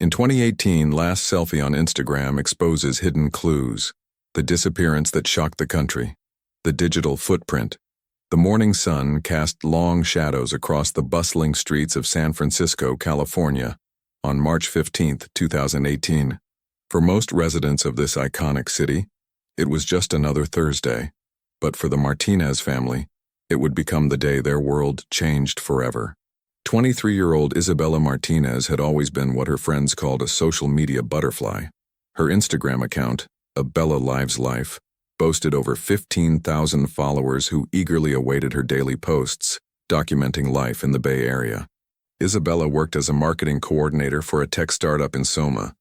In 2018, last selfie on Instagram exposes hidden clues. The disappearance that shocked the country. The digital footprint. The morning sun cast long shadows across the bustling streets of San Francisco, California, on March 15, 2018. For most residents of this iconic city, it was just another Thursday. But for the Martinez family, it would become the day their world changed forever. 23-year-old Isabella Martinez had always been what her friends called a social media butterfly. Her Instagram account, A Bella Lives Life, boasted over 15,000 followers who eagerly awaited her daily posts, documenting life in the Bay Area. Isabella worked as a marketing coordinator for a tech startup in Soma,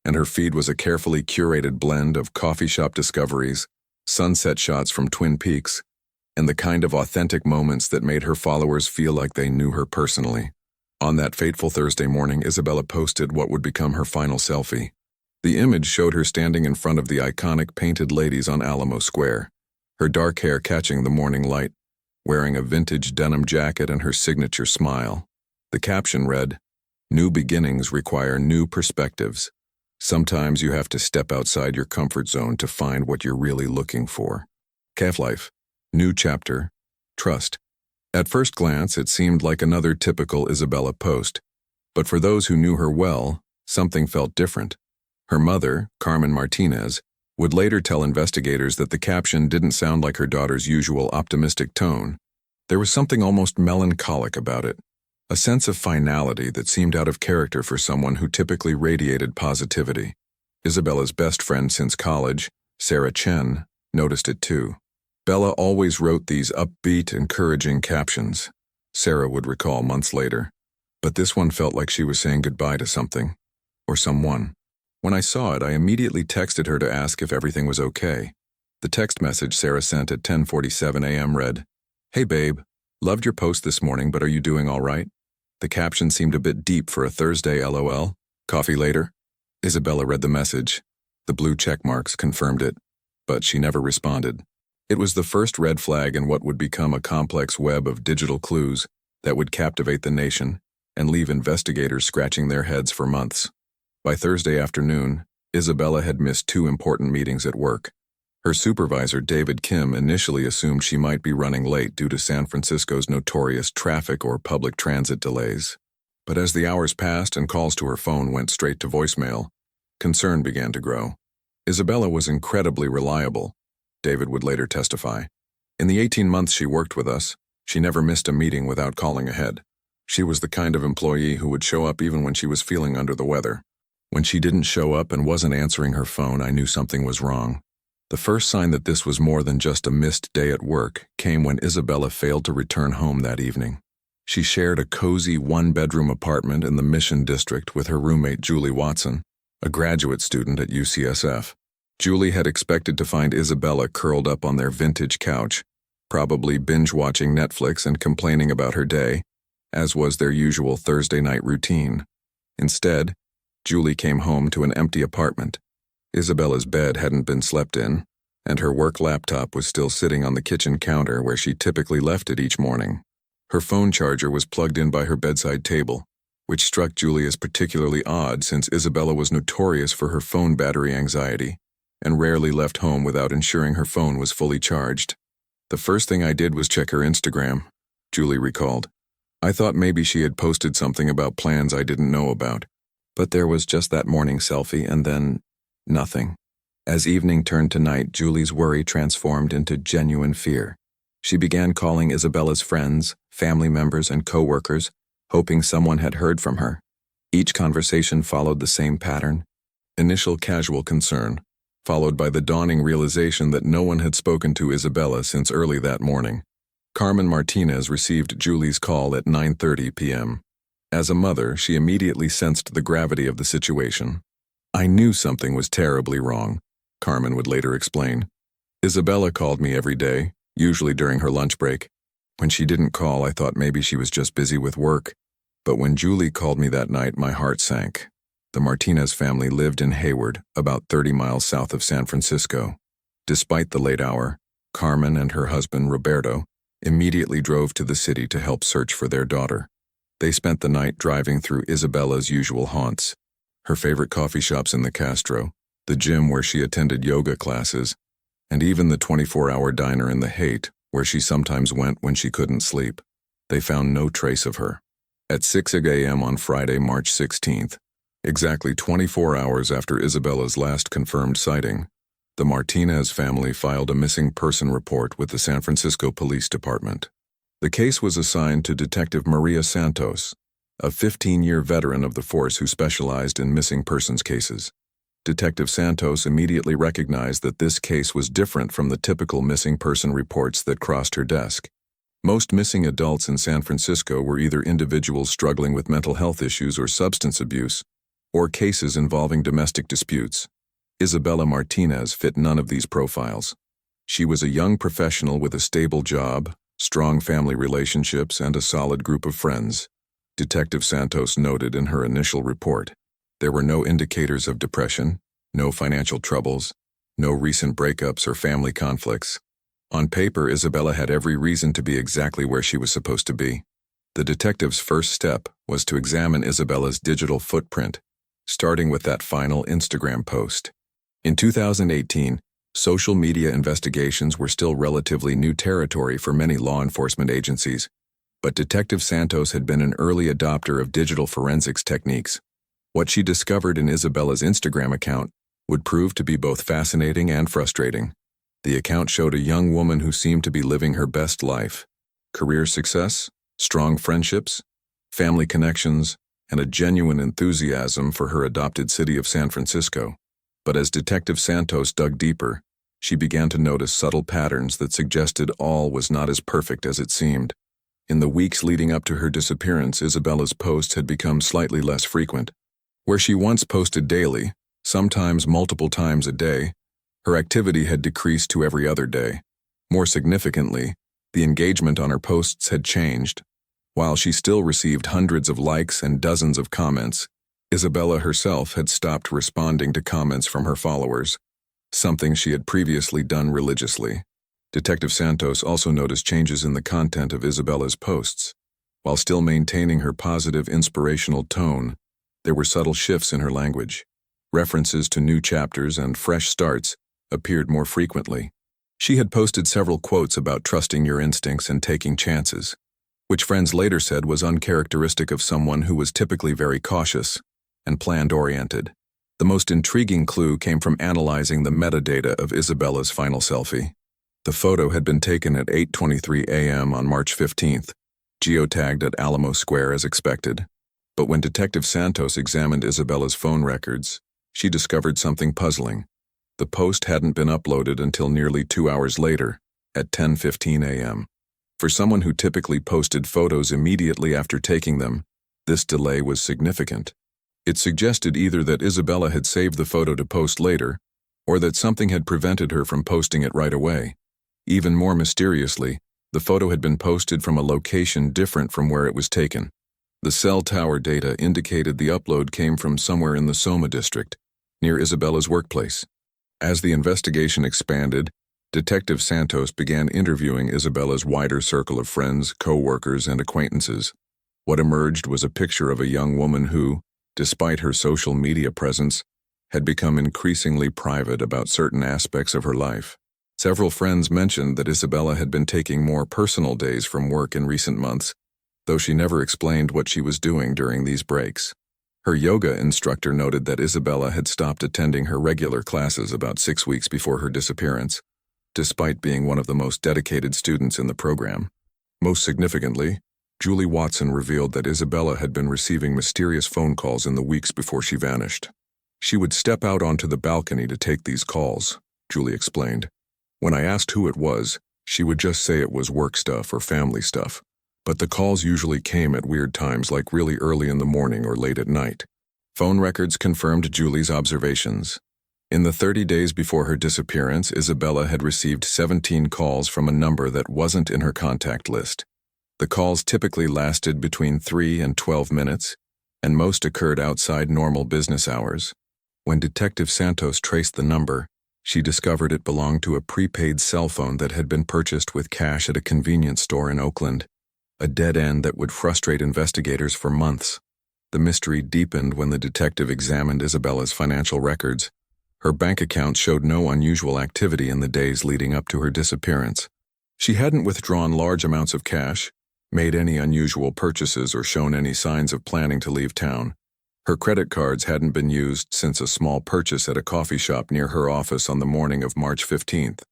and her feed was a carefully curated blend of coffee shop discoveries, sunset shots from Twin Peaks, and the kind of authentic moments that made her followers feel like they knew her personally. On that fateful Thursday morning, Isabella posted what would become her final selfie. The image showed her standing in front of the iconic painted ladies on Alamo Square, her dark hair catching the morning light, wearing a vintage denim jacket and her signature smile. The caption read, "New beginnings require new perspectives. Sometimes you have to step outside your comfort zone to find what you're really looking for." Calf life. New chapter. Trust. At first glance, it seemed like another typical Isabella post. But for those who knew her well, something felt different. Her mother, Carmen Martinez, would later tell investigators that the caption didn't sound like her daughter's usual optimistic tone. There was something almost melancholic about it, a sense of finality that seemed out of character for someone who typically radiated positivity. Isabella's best friend since college, Sarah Chen, noticed it too. Bella always wrote these upbeat, encouraging captions, Sarah would recall months later. But this one felt like she was saying goodbye to something, or someone. When I saw it, I immediately texted her to ask if everything was okay. The text message Sarah sent at 10:47 a.m. read, "Hey babe, loved your post this morning, but are you doing all right?" The caption seemed a bit deep for a Thursday LOL. Coffee later? Isabella read the message. The blue check marks confirmed it, but she never responded. It was the first red flag in what would become a complex web of digital clues that would captivate the nation and leave investigators scratching their heads for months. By Thursday afternoon, Isabella had missed 2 important meetings at work. Her supervisor, David Kim, initially assumed she might be running late due to San Francisco's notorious traffic or public transit delays. But as the hours passed and calls to her phone went straight to voicemail, concern began to grow. Isabella was incredibly reliable, David would later testify. In the 18 months she worked with us, she never missed a meeting without calling ahead. She was the kind of employee who would show up even when she was feeling under the weather. When she didn't show up and wasn't answering her phone, I knew something was wrong. The first sign that this was more than just a missed day at work came when Isabella failed to return home that evening. She shared a cozy 1-bedroom apartment in the Mission District with her roommate Julie Watson, a graduate student at UCSF. Julie had expected to find Isabella curled up on their vintage couch, probably binge-watching Netflix and complaining about her day, as was their usual Thursday night routine. Instead, Julie came home to an empty apartment. Isabella's bed hadn't been slept in, and her work laptop was still sitting on the kitchen counter where she typically left it each morning. Her phone charger was plugged in by her bedside table, which struck Julie as particularly odd since Isabella was notorious for her phone battery anxiety and rarely left home without ensuring her phone was fully charged. "The first thing I did was check her Instagram," Julie recalled. "I thought maybe she had posted something about plans I didn't know about. But there was just that morning selfie and then nothing." As evening turned to night, Julie's worry transformed into genuine fear. She began calling Isabella's friends, family members, and co-workers, hoping someone had heard from her. Each conversation followed the same pattern. Initial casual concern, followed by the dawning realization that no one had spoken to Isabella since early that morning. Carmen Martinez received Julie's call at 9:30 p.m. As a mother, she immediately sensed the gravity of the situation. "I knew something was terribly wrong," Carmen would later explain. "Isabella called me every day, usually during her lunch break. When she didn't call, I thought maybe she was just busy with work. But when Julie called me that night, my heart sank." The Martinez family lived in Hayward, about 30 miles south of San Francisco. Despite the late hour, Carmen and her husband, Roberto, immediately drove to the city to help search for their daughter. They spent the night driving through Isabella's usual haunts. her favorite coffee shops in the Castro, the gym where she attended yoga classes, and even the 24-hour diner in the Haight, where she sometimes went when she couldn't sleep. They found no trace of her. At 6 a.m. on Friday, March 16th, exactly 24 hours after Isabella's last confirmed sighting, the Martinez family filed a missing person report with the San Francisco Police Department. The case was assigned to Detective Maria Santos, a 15-year veteran of the force who specialized in missing persons cases. Detective Santos immediately recognized that this case was different from the typical missing person reports that crossed her desk. Most missing adults in San Francisco were either individuals struggling with mental health issues or substance abuse, or cases involving domestic disputes. Isabella Martinez fit none of these profiles. She was a young professional with a stable job, strong family relationships, and a solid group of friends, Detective Santos noted in her initial report. There were no indicators of depression, no financial troubles, no recent breakups or family conflicts. On paper, Isabella had every reason to be exactly where she was supposed to be. The detective's first step was to examine Isabella's digital footprint, starting with that final Instagram post. In 2018, social media investigations were still relatively new territory for many law enforcement agencies, but Detective Santos had been an early adopter of digital forensics techniques. What she discovered in Isabella's Instagram account would prove to be both fascinating and frustrating. The account showed a young woman who seemed to be living her best life. Career success, strong friendships, family connections, and a genuine enthusiasm for her adopted city of San Francisco. But as Detective Santos dug deeper, she began to notice subtle patterns that suggested all was not as perfect as it seemed. In the weeks leading up to her disappearance, Isabella's posts had become slightly less frequent. Where she once posted daily, sometimes multiple times a day, her activity had decreased to every other day. More significantly, the engagement on her posts had changed. While she still received hundreds of likes and dozens of comments, Isabella herself had stopped responding to comments from her followers, something she had previously done religiously. Detective Santos also noticed changes in the content of Isabella's posts. While still maintaining her positive, inspirational tone, there were subtle shifts in her language. References to new chapters and fresh starts appeared more frequently. She had posted several quotes about trusting your instincts and taking chances, which friends later said was uncharacteristic of someone who was typically very cautious and planned-oriented. The most intriguing clue came from analyzing the metadata of Isabella's final selfie. The photo had been taken at 8:23 a.m. on March 15th, geotagged at Alamo Square as expected. But when Detective Santos examined Isabella's phone records, she discovered something puzzling. The post hadn't been uploaded until nearly 2 hours later, at 10:15 a.m. For someone who typically posted photos immediately after taking them, this delay was significant. It suggested either that Isabella had saved the photo to post later, or that something had prevented her from posting it right away. Even more mysteriously, the photo had been posted from a location different from where it was taken. The cell tower data indicated the upload came from somewhere in the Soma district, near Isabella's workplace. As the investigation expanded, Detective Santos began interviewing Isabella's wider circle of friends, co-workers, and acquaintances. What emerged was a picture of a young woman who, despite her social media presence, had become increasingly private about certain aspects of her life. Several friends mentioned that Isabella had been taking more personal days from work in recent months, though she never explained what she was doing during these breaks. Her yoga instructor noted that Isabella had stopped attending her regular classes about 6 weeks before her disappearance, despite being one of the most dedicated students in the program. Most significantly, Julie Watson revealed that Isabella had been receiving mysterious phone calls in the weeks before she vanished. She would step out onto the balcony to take these calls, Julie explained. When I asked who it was, she would just say it was work stuff or family stuff. But the calls usually came at weird times, like really early in the morning or late at night. Phone records confirmed Julie's observations. In the 30 days before her disappearance, Isabella had received 17 calls from a number that wasn't in her contact list. The calls typically lasted between 3 and 12 minutes, and most occurred outside normal business hours. When Detective Santos traced the number, she discovered it belonged to a prepaid cell phone that had been purchased with cash at a convenience store in Oakland, a dead end that would frustrate investigators for months. The mystery deepened when the detective examined Isabella's financial records. Her bank account showed no unusual activity in the days leading up to her disappearance. She hadn't withdrawn large amounts of cash, made any unusual purchases, or shown any signs of planning to leave town. Her credit cards hadn't been used since a small purchase at a coffee shop near her office on the morning of March 15th,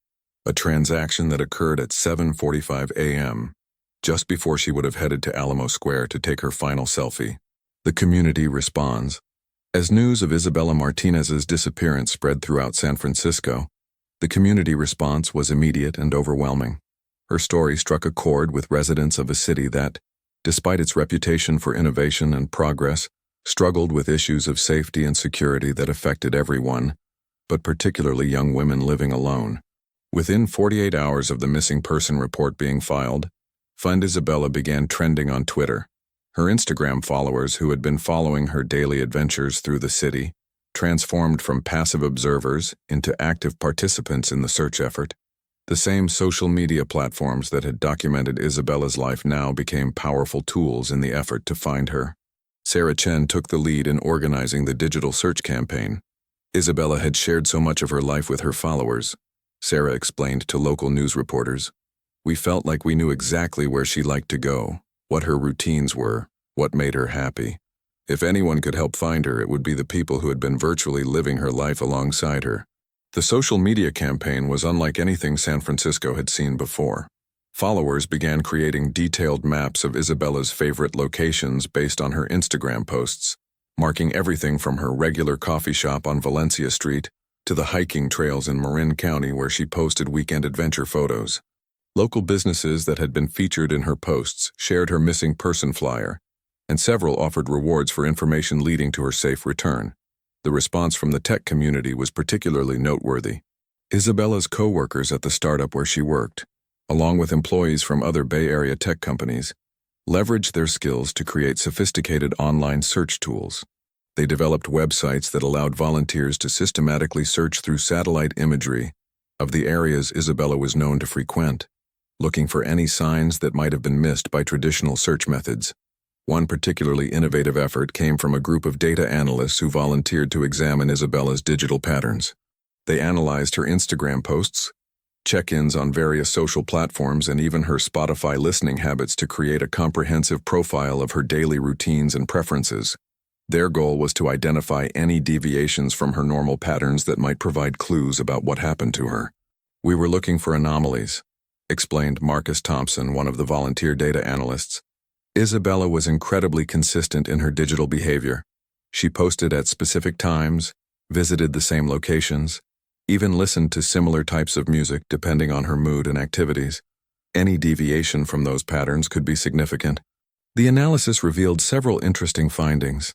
a transaction that occurred at 7:45 a.m., just before she would have headed to Alamo Square to take her final selfie. The community responds. As news of Isabella Martinez's disappearance spread throughout San Francisco, the community response was immediate and overwhelming. Her story struck a chord with residents of a city that, despite its reputation for innovation and progress, struggled with issues of safety and security that affected everyone, but particularly young women living alone. Within 48 hours of the missing person report being filed, Find Isabella began trending on Twitter. Her Instagram followers, who had been following her daily adventures through the city, transformed from passive observers into active participants in the search effort. The same social media platforms that had documented Isabella's life now became powerful tools in the effort to find her. Sarah Chen took the lead in organizing the digital search campaign. Isabella had shared so much of her life with her followers, Sarah explained to local news reporters. We felt like we knew exactly where she liked to go, what her routines were, what made her happy. If anyone could help find her, it would be the people who had been virtually living her life alongside her. The social media campaign was unlike anything San Francisco had seen before. Followers began creating detailed maps of Isabella's favorite locations based on her Instagram posts, marking everything from her regular coffee shop on Valencia Street to the hiking trails in Marin County where she posted weekend adventure photos. Local businesses that had been featured in her posts shared her missing person flyer, and several offered rewards for information leading to her safe return. The response from the tech community was particularly noteworthy. Isabella's co-workers at the startup where she worked, along with employees from other Bay Area tech companies, leveraged their skills to create sophisticated online search tools. They developed websites that allowed volunteers to systematically search through satellite imagery of the areas Isabella was known to frequent, looking for any signs that might have been missed by traditional search methods. One particularly innovative effort came from a group of data analysts who volunteered to examine Isabella's digital patterns. They analyzed her Instagram posts, check-ins on various social platforms, and even her Spotify listening habits to create a comprehensive profile of her daily routines and preferences. Their goal was to identify any deviations from her normal patterns that might provide clues about what happened to her. We were looking for anomalies, explained Marcus Thompson, one of the volunteer data analysts. Isabella was incredibly consistent in her digital behavior. She posted at specific times, visited the same locations, even listened to similar types of music depending on her mood and activities. Any deviation from those patterns could be significant. The analysis revealed several interesting findings.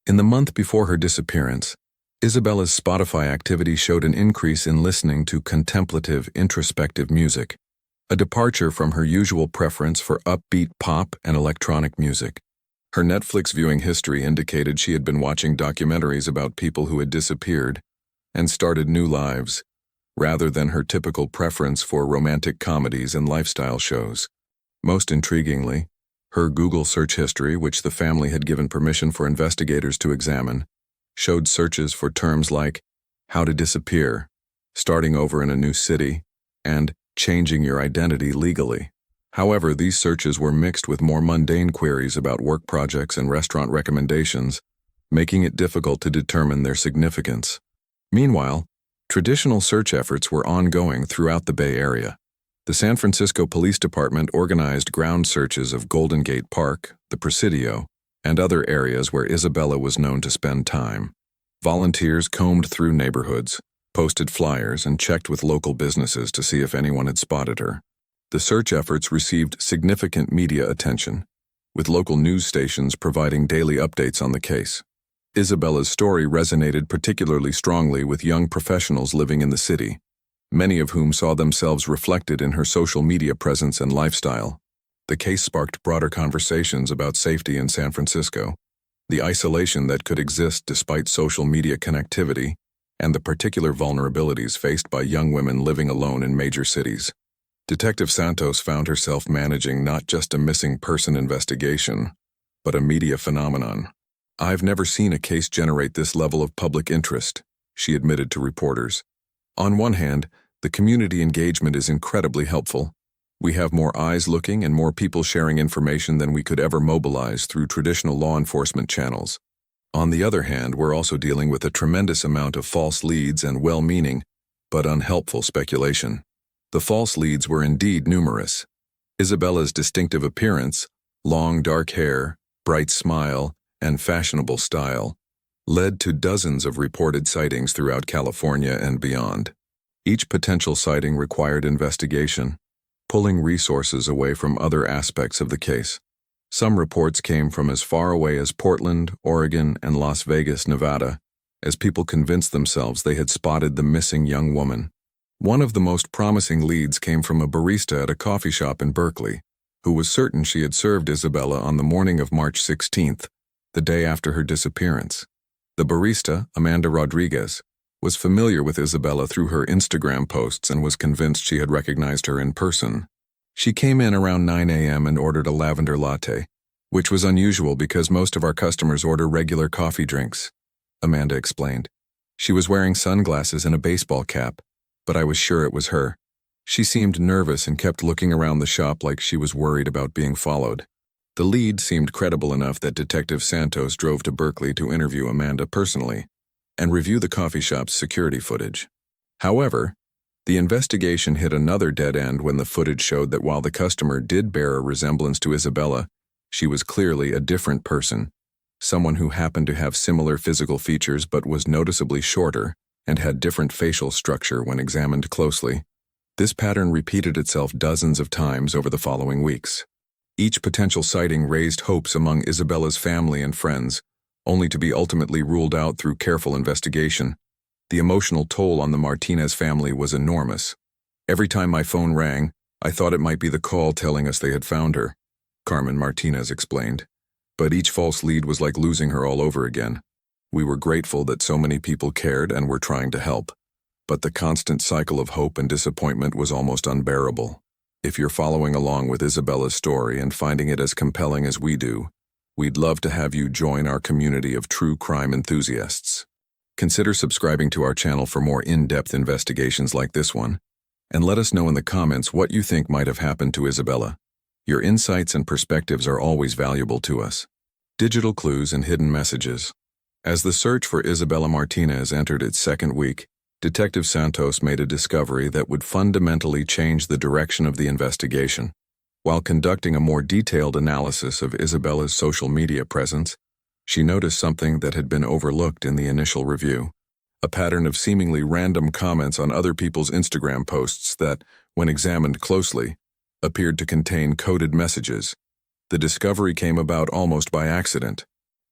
In the month before her disappearance, Isabella's Spotify activity showed an increase in listening to contemplative, introspective music, a departure from her usual preference for upbeat pop and electronic music. Her Netflix viewing history indicated she had been watching documentaries about people who had disappeared and started new lives, rather than her typical preference for romantic comedies and lifestyle shows. Most intriguingly, her Google search history, which the family had given permission for investigators to examine, showed searches for terms like how to disappear, starting over in a new city, and changing your identity legally. However, these searches were mixed with more mundane queries about work projects and restaurant recommendations, making it difficult to determine their significance. Meanwhile, traditional search efforts were ongoing throughout the Bay Area. The San Francisco Police Department organized ground searches of Golden Gate Park, the Presidio, and other areas where Isabella was known to spend time. Volunteers combed through neighborhoods, posted flyers, and checked with local businesses to see if anyone had spotted her. The search efforts received significant media attention, with local news stations providing daily updates on the case. Isabella's story resonated particularly strongly with young professionals living in the city, many of whom saw themselves reflected in her social media presence and lifestyle. The case sparked broader conversations about safety in San Francisco, the isolation that could exist despite social media connectivity, and the particular vulnerabilities faced by young women living alone in major cities. Detective Santos found herself managing not just a missing person investigation, but a media phenomenon. "I've never seen a case generate this level of public interest," she admitted to reporters. "On one hand, the community engagement is incredibly helpful. We have more eyes looking and more people sharing information than we could ever mobilize through traditional law enforcement channels. On the other hand, we're also dealing with a tremendous amount of false leads and well-meaning, but unhelpful speculation." The false leads were indeed numerous. Isabella's distinctive appearance, long dark hair, bright smile, and fashionable style, led to dozens of reported sightings throughout California and beyond. Each potential sighting required investigation, pulling resources away from other aspects of the case. Some reports came from as far away as Portland, Oregon, and Las Vegas, Nevada, as people convinced themselves they had spotted the missing young woman. One of the most promising leads came from a barista at a coffee shop in Berkeley, who was certain she had served Isabella on the morning of March 16th, the day after her disappearance. The barista, Amanda Rodriguez, was familiar with Isabella through her Instagram posts and was convinced she had recognized her in person. She came in around 9 a.m. and ordered a lavender latte, which was unusual because most of our customers order regular coffee drinks, Amanda explained. She was wearing sunglasses and a baseball cap, but I was sure it was her. She seemed nervous and kept looking around the shop like she was worried about being followed. The lead seemed credible enough that Detective Santos drove to Berkeley to interview Amanda personally and review the coffee shop's security footage. However, the investigation hit another dead end when the footage showed that while the customer did bear a resemblance to Isabella, she was clearly a different person, someone who happened to have similar physical features but was noticeably shorter and had different facial structure when examined closely. This pattern repeated itself dozens of times over the following weeks. Each potential sighting raised hopes among Isabella's family and friends, only to be ultimately ruled out through careful investigation. The emotional toll on the Martinez family was enormous. Every time my phone rang, I thought it might be the call telling us they had found her, Carmen Martinez explained. But each false lead was like losing her all over again. We were grateful that so many people cared and were trying to help, but the constant cycle of hope and disappointment was almost unbearable. If you're following along with Isabella's story and finding it as compelling as we do, we'd love to have you join our community of true crime enthusiasts. Consider subscribing to our channel for more in-depth investigations like this one, and let us know in the comments what you think might have happened to Isabella. Your insights and perspectives are always valuable to us. Digital clues and hidden messages. As the search for Isabella Martinez entered its second week, Detective Santos made a discovery that would fundamentally change the direction of the investigation. While conducting a more detailed analysis of Isabella's social media presence, she noticed something that had been overlooked in the initial review. A pattern of seemingly random comments on other people's Instagram posts that, when examined closely, appeared to contain coded messages. The discovery came about almost by accident.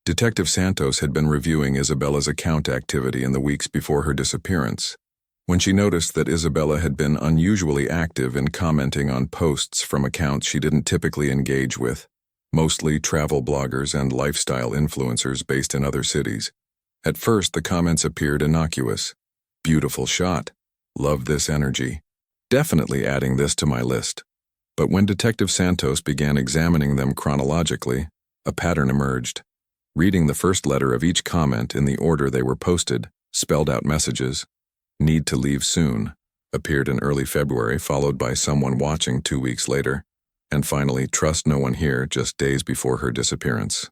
Detective Santos had been reviewing Isabella's account activity in the weeks before her disappearance. When she noticed that Isabella had been unusually active in commenting on posts from accounts she didn't typically engage with, mostly travel bloggers and lifestyle influencers based in other cities. At first, the comments appeared innocuous. "Beautiful shot. Love this energy. Definitely adding this to my list." But when Detective Santos began examining them chronologically, a pattern emerged. Reading the first letter of each comment in the order they were posted, spelled out messages. "Need to leave soon" appeared in early February, followed by "someone watching" 2 weeks later, and finally "trust no one here" just days before her disappearance.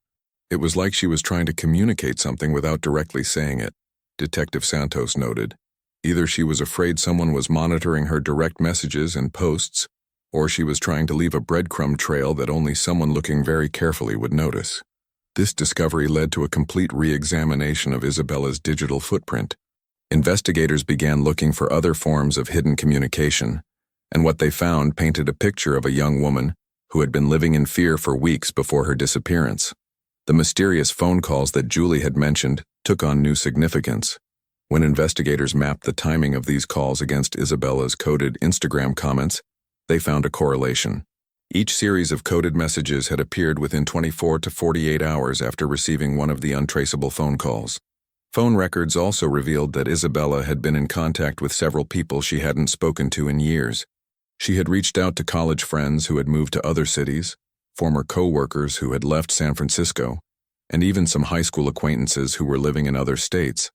It was like she was trying to communicate something without directly saying it, Detective Santos noted. Either she was afraid someone was monitoring her direct messages and posts, or she was trying to leave a breadcrumb trail that only someone looking very carefully would notice. This discovery led to a complete re-examination of Isabella's digital footprint. Investigators began looking for other forms of hidden communication, and what they found painted a picture of a young woman who had been living in fear for weeks before her disappearance. The mysterious phone calls that Julie had mentioned took on new significance. When investigators mapped the timing of these calls against Isabella's coded Instagram comments, they found a correlation. Each series of coded messages had appeared within 24 to 48 hours after receiving one of the untraceable phone calls. Phone records also revealed that Isabella had been in contact with several people she hadn't spoken to in years. She had reached out to college friends who had moved to other cities, former co-workers who had left San Francisco, and even some high school acquaintances who were living in other states.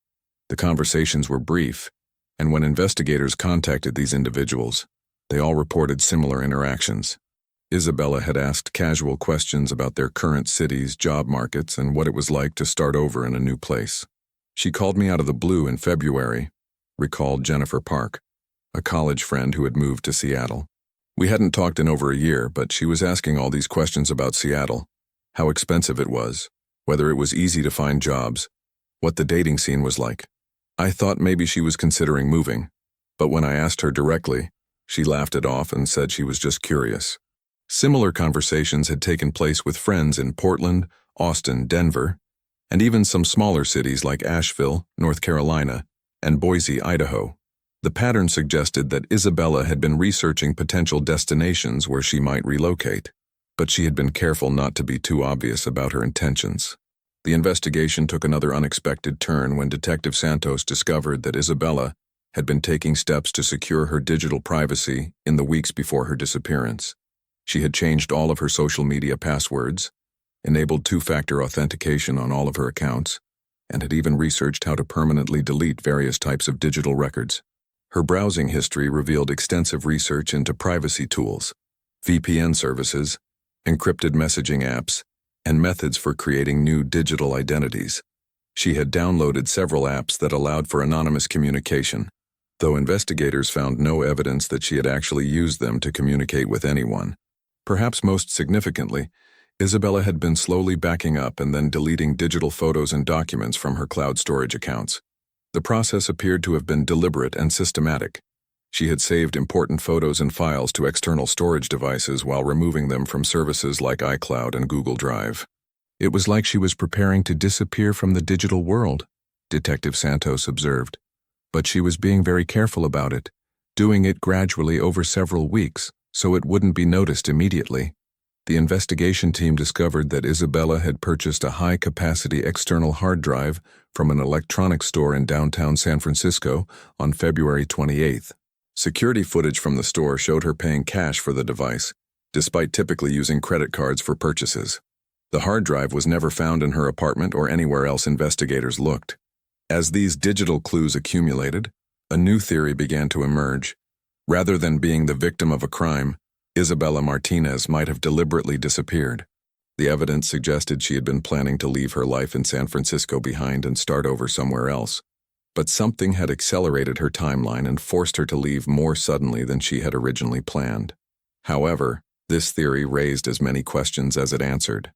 The conversations were brief, and when investigators contacted these individuals, they all reported similar interactions. Isabella had asked casual questions about their current cities, job markets, and what it was like to start over in a new place. "She called me out of the blue in February," recalled Jennifer Park, a college friend who had moved to Seattle. "We hadn't talked in over a year, but she was asking all these questions about Seattle, how expensive it was, whether it was easy to find jobs, what the dating scene was like. I thought maybe she was considering moving, but when I asked her directly, she laughed it off and said she was just curious." Similar conversations had taken place with friends in Portland, Austin, Denver, and even some smaller cities like Asheville, North Carolina, and Boise, Idaho. The pattern suggested that Isabella had been researching potential destinations where she might relocate, but she had been careful not to be too obvious about her intentions. The investigation took another unexpected turn when Detective Santos discovered that Isabella had been taking steps to secure her digital privacy in the weeks before her disappearance. She had changed all of her social media passwords, enabled two-factor authentication on all of her accounts, and had even researched how to permanently delete various types of digital records. Her browsing history revealed extensive research into privacy tools, VPN services, encrypted messaging apps, and methods for creating new digital identities. She had downloaded several apps that allowed for anonymous communication, though investigators found no evidence that she had actually used them to communicate with anyone. Perhaps most significantly, Isabella had been slowly backing up and then deleting digital photos and documents from her cloud storage accounts. The process appeared to have been deliberate and systematic. She had saved important photos and files to external storage devices while removing them from services like iCloud and Google Drive. It was like she was preparing to disappear from the digital world, Detective Santos observed. But she was being very careful about it, doing it gradually over several weeks, so it wouldn't be noticed immediately. The investigation team discovered that Isabella had purchased a high-capacity external hard drive from an electronics store in downtown San Francisco on February 28th. Security footage from the store showed her paying cash for the device, despite typically using credit cards for purchases. The hard drive was never found in her apartment or anywhere else investigators looked. As these digital clues accumulated, a new theory began to emerge. Rather than being the victim of a crime, Isabella Martinez might have deliberately disappeared. The evidence suggested she had been planning to leave her life in San Francisco behind and start over somewhere else. But something had accelerated her timeline and forced her to leave more suddenly than she had originally planned. However, this theory raised as many questions as it answered.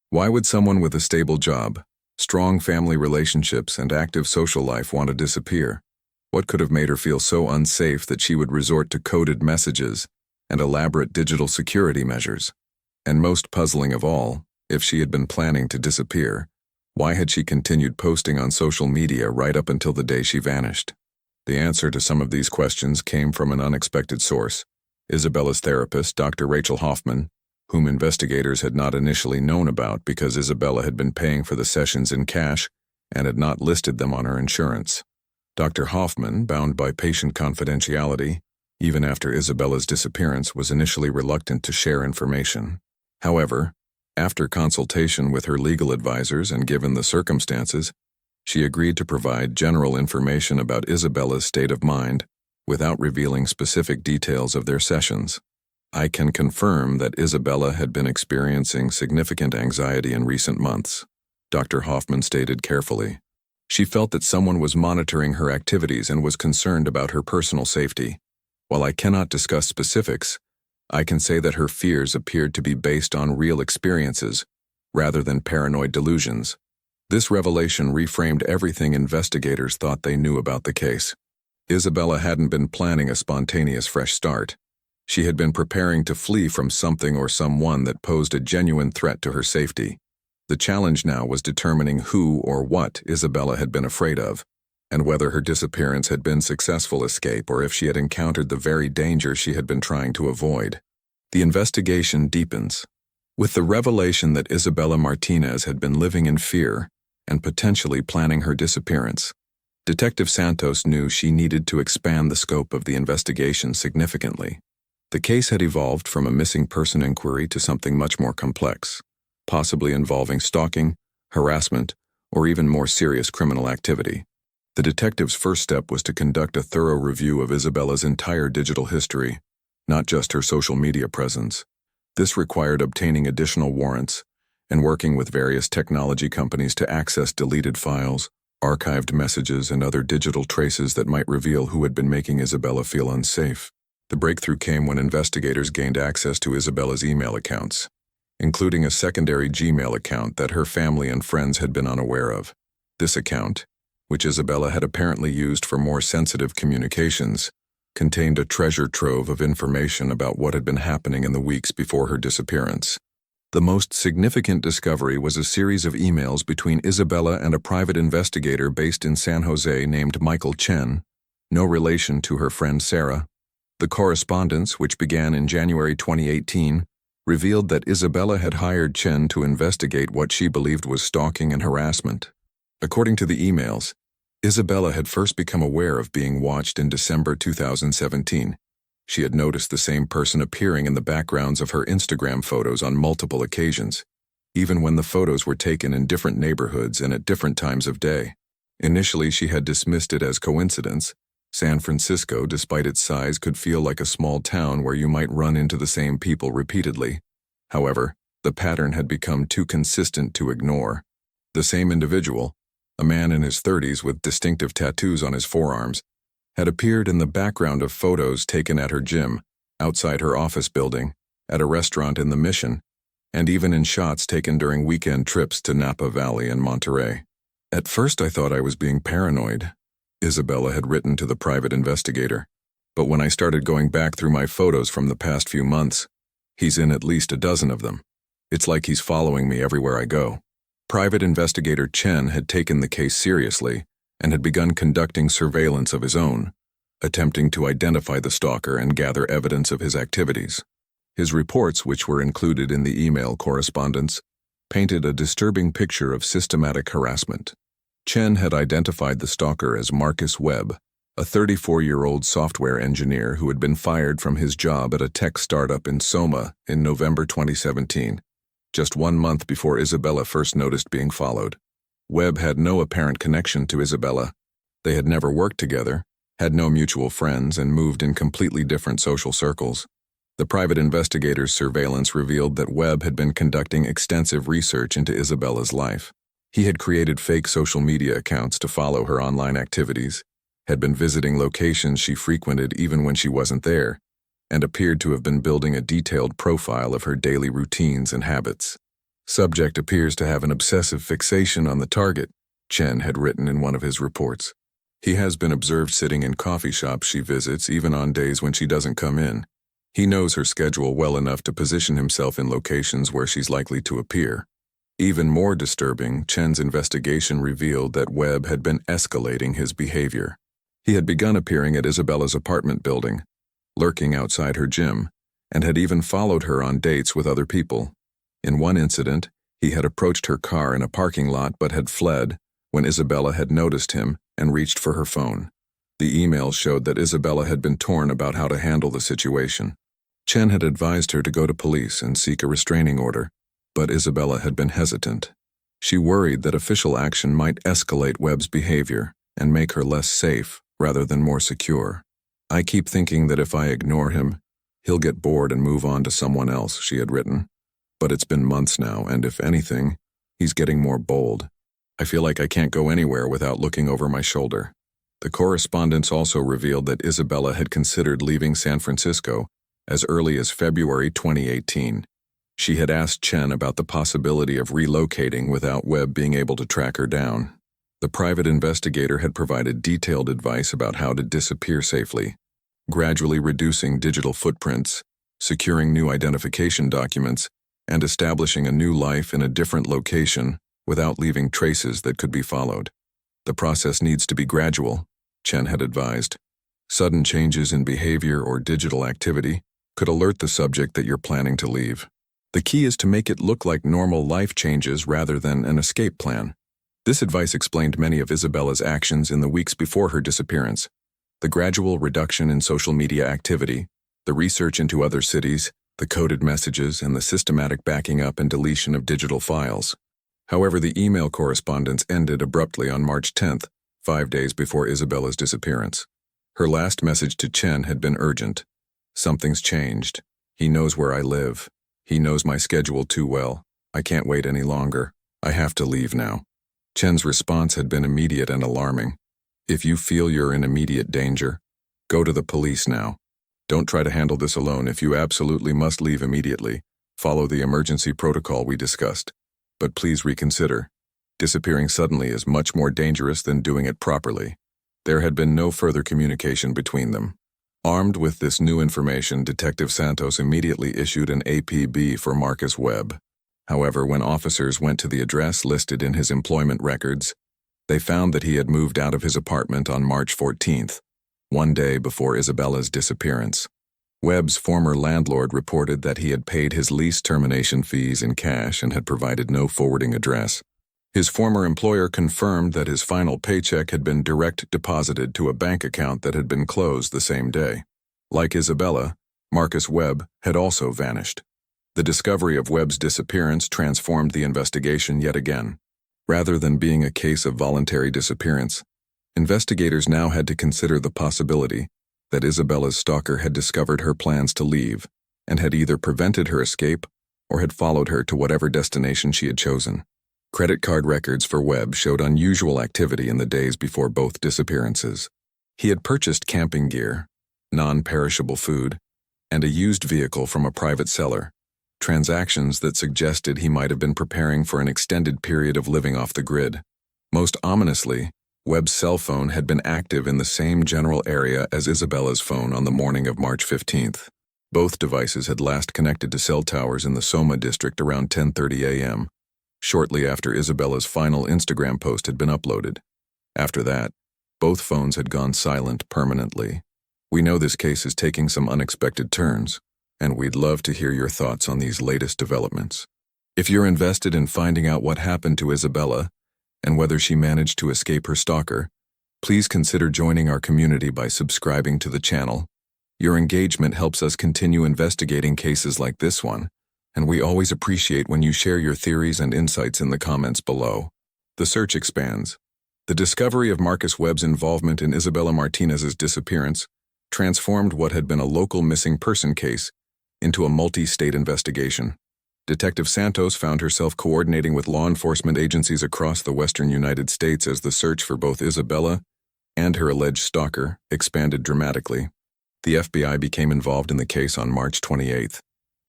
Why would someone with a stable job, strong family relationships, and active social life want to disappear? What could have made her feel so unsafe that she would resort to coded messages and elaborate digital security measures? And most puzzling of all, if she had been planning to disappear, why had she continued posting on social media right up until the day she vanished? The answer to some of these questions came from an unexpected source. Isabella's therapist, Dr. Rachel Hoffman, whom investigators had not initially known about because Isabella had been paying for the sessions in cash and had not listed them on her insurance. Dr. Hoffman, bound by patient confidentiality, even after Isabella's disappearance, was initially reluctant to share information. However, after consultation with her legal advisors and given the circumstances, she agreed to provide general information about Isabella's state of mind without revealing specific details of their sessions. "I can confirm that Isabella had been experiencing significant anxiety in recent months," Dr. Hoffman stated carefully. She felt that someone was monitoring her activities and was concerned about her personal safety. "While I cannot discuss specifics, I can say that her fears appeared to be based on real experiences, rather than paranoid delusions." This revelation reframed everything investigators thought they knew about the case. Isabella hadn't been planning a spontaneous fresh start. She had been preparing to flee from something or someone that posed a genuine threat to her safety. The challenge now was determining who or what Isabella had been afraid of, and whether her disappearance had been successful escape or if she had encountered the very danger she had been trying to avoid. The investigation deepens, with the revelation that Isabella Martinez had been living in fear and potentially planning her disappearance. Detective Santos knew she needed to expand the scope of the investigation significantly. The case had evolved from a missing person inquiry to something much more complex, possibly involving stalking, harassment, or even more serious criminal activity. The detective's first step was to conduct a thorough review of Isabella's entire digital history, not just her social media presence. This required obtaining additional warrants and working with various technology companies to access deleted files, archived messages, and other digital traces that might reveal who had been making Isabella feel unsafe. The breakthrough came when investigators gained access to Isabella's email accounts, including a secondary Gmail account that her family and friends had been unaware of. This account, which Isabella had apparently used for more sensitive communications, contained a treasure trove of information about what had been happening in the weeks before her disappearance. The most significant discovery was a series of emails between Isabella and a private investigator based in San Jose named Michael Chen, no relation to her friend Sarah. The correspondence, which began in January 2018, revealed that Isabella had hired Chen to investigate what she believed was stalking and harassment. According to the emails, Isabella had first become aware of being watched in December 2017. She had noticed the same person appearing in the backgrounds of her Instagram photos on multiple occasions, even when the photos were taken in different neighborhoods and at different times of day. Initially, she had dismissed it as coincidence. San Francisco, despite its size, could feel like a small town where you might run into the same people repeatedly. However, the pattern had become too consistent to ignore. The same individual, a man in his 30s with distinctive tattoos on his forearms, had appeared in the background of photos taken at her gym, outside her office building, at a restaurant in the Mission, and even in shots taken during weekend trips to Napa Valley and Monterey. At first I thought I was being paranoid, Isabella had written to the private investigator. But when I started going back through my photos from the past few months, he's in at least a dozen of them. It's like he's following me everywhere I go. Private investigator Chen had taken the case seriously and had begun conducting surveillance of his own, attempting to identify the stalker and gather evidence of his activities. His reports, which were included in the email correspondence, painted a disturbing picture of systematic harassment. Chen had identified the stalker as Marcus Webb, a 34-year-old software engineer who had been fired from his job at a tech startup in Soma in November 2017, just 1 month before Isabella first noticed being followed. Webb had no apparent connection to Isabella. They had never worked together, had no mutual friends, and moved in completely different social circles. The private investigator's surveillance revealed that Webb had been conducting extensive research into Isabella's life. He had created fake social media accounts to follow her online activities, had been visiting locations she frequented even when she wasn't there, and appeared to have been building a detailed profile of her daily routines and habits. Subject appears to have an obsessive fixation on the target, Chen had written in one of his reports. He has been observed sitting in coffee shops she visits even on days when she doesn't come in. He knows her schedule well enough to position himself in locations where she's likely to appear. Even more disturbing, Chen's investigation revealed that Webb had been escalating his behavior. He had begun appearing at Isabella's apartment building, lurking outside her gym, and had even followed her on dates with other people. In one incident, he had approached her car in a parking lot but had fled when Isabella had noticed him and reached for her phone. The emails showed that Isabella had been torn about how to handle the situation. Chen had advised her to go to police and seek a restraining order, but Isabella had been hesitant. She worried that official action might escalate Webb's behavior and make her less safe rather than more secure. "I keep thinking that if I ignore him, he'll get bored and move on to someone else," she had written. "But it's been months now, and if anything, he's getting more bold. I feel like I can't go anywhere without looking over my shoulder." The correspondence also revealed that Isabella had considered leaving San Francisco as early as February 2018. She had asked Chen about the possibility of relocating without Webb being able to track her down. The private investigator had provided detailed advice about how to disappear safely, gradually reducing digital footprints, securing new identification documents, and establishing a new life in a different location without leaving traces that could be followed. "The process needs to be gradual," Chen had advised. "Sudden changes in behavior or digital activity could alert the subject that you're planning to leave. The key is to make it look like normal life changes rather than an escape plan." This advice explained many of Isabella's actions in the weeks before her disappearance: the gradual reduction in social media activity, the research into other cities, the coded messages, and the systematic backing up and deletion of digital files. However, the email correspondence ended abruptly on March 10th, 5 days before Isabella's disappearance. Her last message to Chen had been urgent. "Something's changed. He knows where I live. He knows my schedule too well. I can't wait any longer. I have to leave now." Chen's response had been immediate and alarming. "If you feel you're in immediate danger, go to the police now. Don't try to handle this alone. If you absolutely must leave immediately, follow the emergency protocol we discussed. But please reconsider. Disappearing suddenly is much more dangerous than doing it properly." There had been no further communication between them. Armed with this new information, Detective Santos immediately issued an APB for Marcus Webb. However, when officers went to the address listed in his employment records, they found that he had moved out of his apartment on March 14th, 1 day before Isabella's disappearance. Webb's former landlord reported that he had paid his lease termination fees in cash and had provided no forwarding address. His former employer confirmed that his final paycheck had been direct deposited to a bank account that had been closed the same day. Like Isabella, Marcus Webb had also vanished. The discovery of Webb's disappearance transformed the investigation yet again. Rather than being a case of voluntary disappearance, investigators now had to consider the possibility that Isabella's stalker had discovered her plans to leave and had either prevented her escape or had followed her to whatever destination she had chosen. Credit card records for Webb showed unusual activity in the days before both disappearances. He had purchased camping gear, non-perishable food, and a used vehicle from a private seller, transactions that suggested he might have been preparing for an extended period of living off the grid. Most ominously, Webb's cell phone had been active in the same general area as Isabella's phone on the morning of March 15th. Both devices had last connected to cell towers in the Soma district around 10:30 a.m., shortly after Isabella's final Instagram post had been uploaded. After that, both phones had gone silent permanently. We know this case is taking some unexpected turns, and we'd love to hear your thoughts on these latest developments. If you're invested in finding out what happened to Isabella and whether she managed to escape her stalker, please consider joining our community by subscribing to the channel. Your engagement helps us continue investigating cases like this one, and we always appreciate when you share your theories and insights in the comments below. The search expands. The discovery of Marcus Webb's involvement in Isabella Martinez's disappearance transformed what had been a local missing person case into a multi-state investigation. Detective Santos found herself coordinating with law enforcement agencies across the western United States as the search for both Isabella and her alleged stalker expanded dramatically. The FBI became involved in the case on March 28th,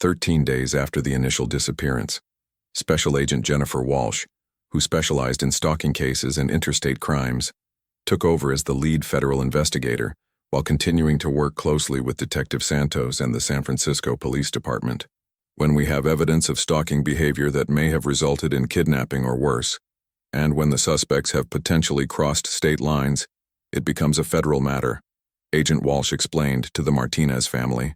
13 days after the initial disappearance. Special Agent Jennifer Walsh, who specialized in stalking cases and interstate crimes, took over as the lead federal investigator while continuing to work closely with Detective Santos and the San Francisco Police Department. When we have evidence of stalking behavior that may have resulted in kidnapping or worse, and when the suspects have potentially crossed state lines, it becomes a federal matter, Agent Walsh explained to the Martinez family.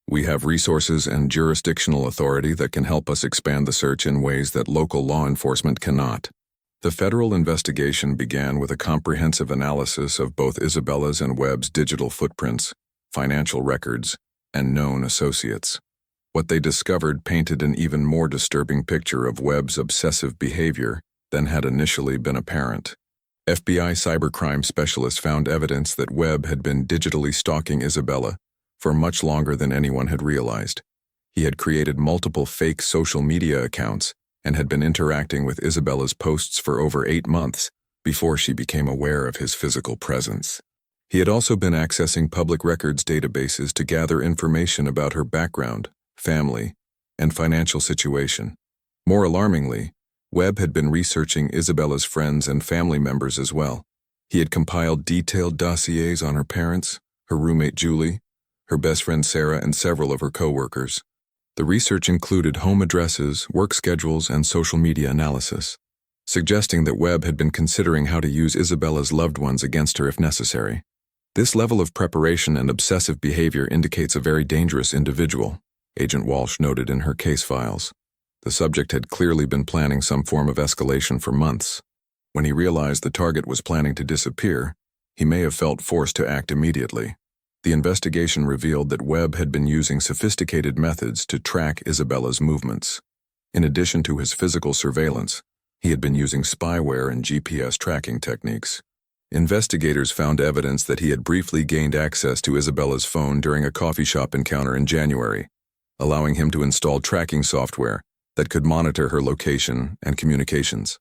We have resources and jurisdictional authority that can help us expand the search in ways that local law enforcement cannot. The federal investigation began with a comprehensive analysis of both Isabella's and Webb's digital footprints, financial records, and known associates. What they discovered painted an even more disturbing picture of Webb's obsessive behavior than had initially been apparent. FBI cybercrime specialists found evidence that Webb had been digitally stalking Isabella for much longer than anyone had realized. He had created multiple fake social media accounts and had been interacting with Isabella's posts for over 8 months before she became aware of his physical presence. He had also been accessing public records databases to gather information about her background, family, and financial situation. More alarmingly, Webb had been researching Isabella's friends and family members as well. He had compiled detailed dossiers on her parents, her roommate Julie, her best friend Sarah, and several of her co-workers. The research included home addresses, work schedules, and social media analysis, suggesting that Webb had been considering how to use Isabella's loved ones against her if necessary. This level of preparation and obsessive behavior indicates a very dangerous individual, Agent Walsh noted in her case files. The subject had clearly been planning some form of escalation for months. When he realized the target was planning to disappear, he may have felt forced to act immediately. The investigation revealed that Webb had been using sophisticated methods to track Isabella's movements. In addition to his physical surveillance, He had been using spyware and GPS tracking techniques. Investigators found evidence that he had briefly gained access to Isabella's phone during a coffee shop encounter in January, allowing him to install tracking software that could monitor her location and communications.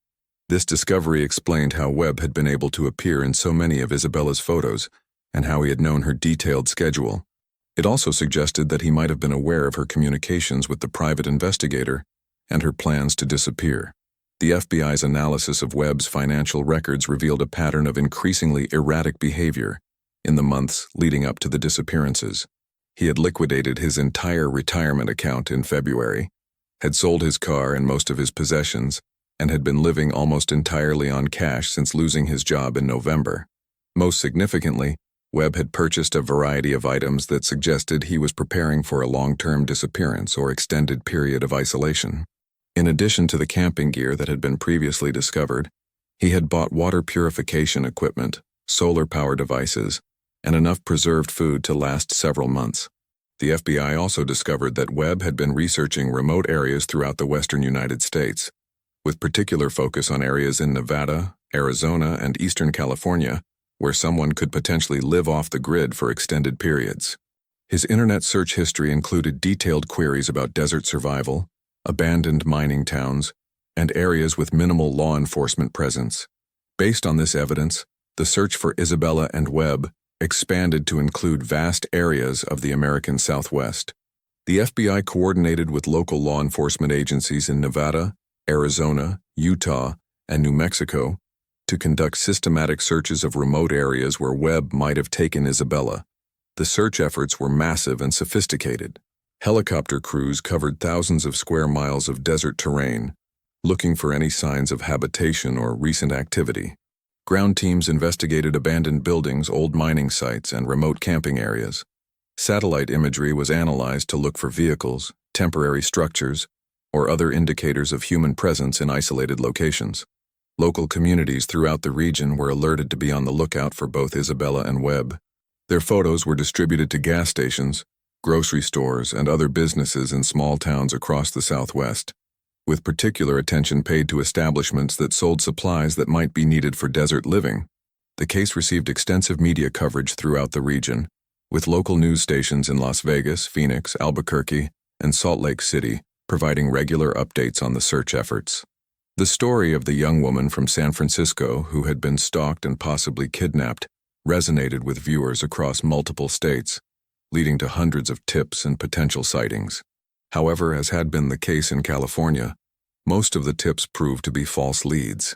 This discovery explained how Webb had been able to appear in so many of Isabella's photos and how he had known her detailed schedule. It also suggested that he might have been aware of her communications with the private investigator and her plans to disappear. The FBI's analysis of Webb's financial records revealed a pattern of increasingly erratic behavior in the months leading up to the disappearances. He had liquidated his entire retirement account in February, had sold his car and most of his possessions, and had been living almost entirely on cash since losing his job in November. Most significantly, Webb had purchased a variety of items that suggested he was preparing for a long-term disappearance or extended period of isolation. In addition to the camping gear that had been previously discovered, he had bought water purification equipment, solar power devices, and enough preserved food to last several months. The FBI also discovered that Webb had been researching remote areas throughout the western United States, with particular focus on areas in Nevada, Arizona, and eastern California, where someone could potentially live off the grid for extended periods. His internet search history included detailed queries about desert survival, abandoned mining towns, and areas with minimal law enforcement presence. Based on this evidence, the search for Isabella and Webb expanded to include vast areas of the American Southwest. The FBI coordinated with local law enforcement agencies in Nevada, Arizona, Utah, and New Mexico to conduct systematic searches of remote areas where Webb might have taken Isabella. The search efforts were massive and sophisticated. Helicopter crews covered thousands of square miles of desert terrain, looking for any signs of habitation or recent activity. Ground teams investigated abandoned buildings, old mining sites, and remote camping areas. Satellite imagery was analyzed to look for vehicles, temporary structures, or other indicators of human presence in isolated locations. Local communities throughout the region were alerted to be on the lookout for both Isabella and Webb. Their photos were distributed to gas stations, grocery stores, and other businesses in small towns across the Southwest, with particular attention paid to establishments that sold supplies that might be needed for desert living. The case received extensive media coverage throughout the region, with local news stations in Las Vegas, Phoenix, Albuquerque, and Salt Lake City providing regular updates on the search efforts. The story of the young woman from San Francisco who had been stalked and possibly kidnapped resonated with viewers across multiple states, leading to hundreds of tips and potential sightings. However, as had been the case in California, most of the tips proved to be false leads.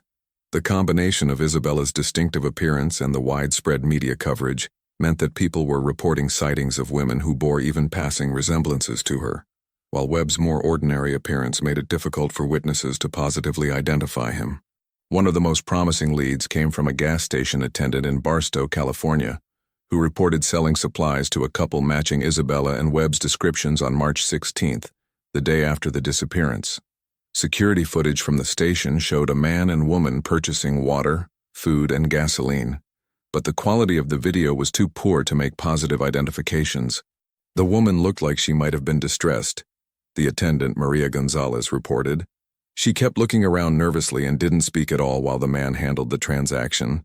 The combination of Isabella's distinctive appearance and the widespread media coverage meant that people were reporting sightings of women who bore even passing resemblances to her, while Webb's more ordinary appearance made it difficult for witnesses to positively identify him. One of the most promising leads came from a gas station attendant in Barstow, California, who reported selling supplies to a couple matching Isabella and Webb's descriptions on March 16th, the day after the disappearance. Security footage from the station showed a man and woman purchasing water, food, and gasoline, but the quality of the video was too poor to make positive identifications. The woman looked like she might have been distressed, the attendant, Maria Gonzalez, reported. She kept looking around nervously and didn't speak at all while the man handled the transaction.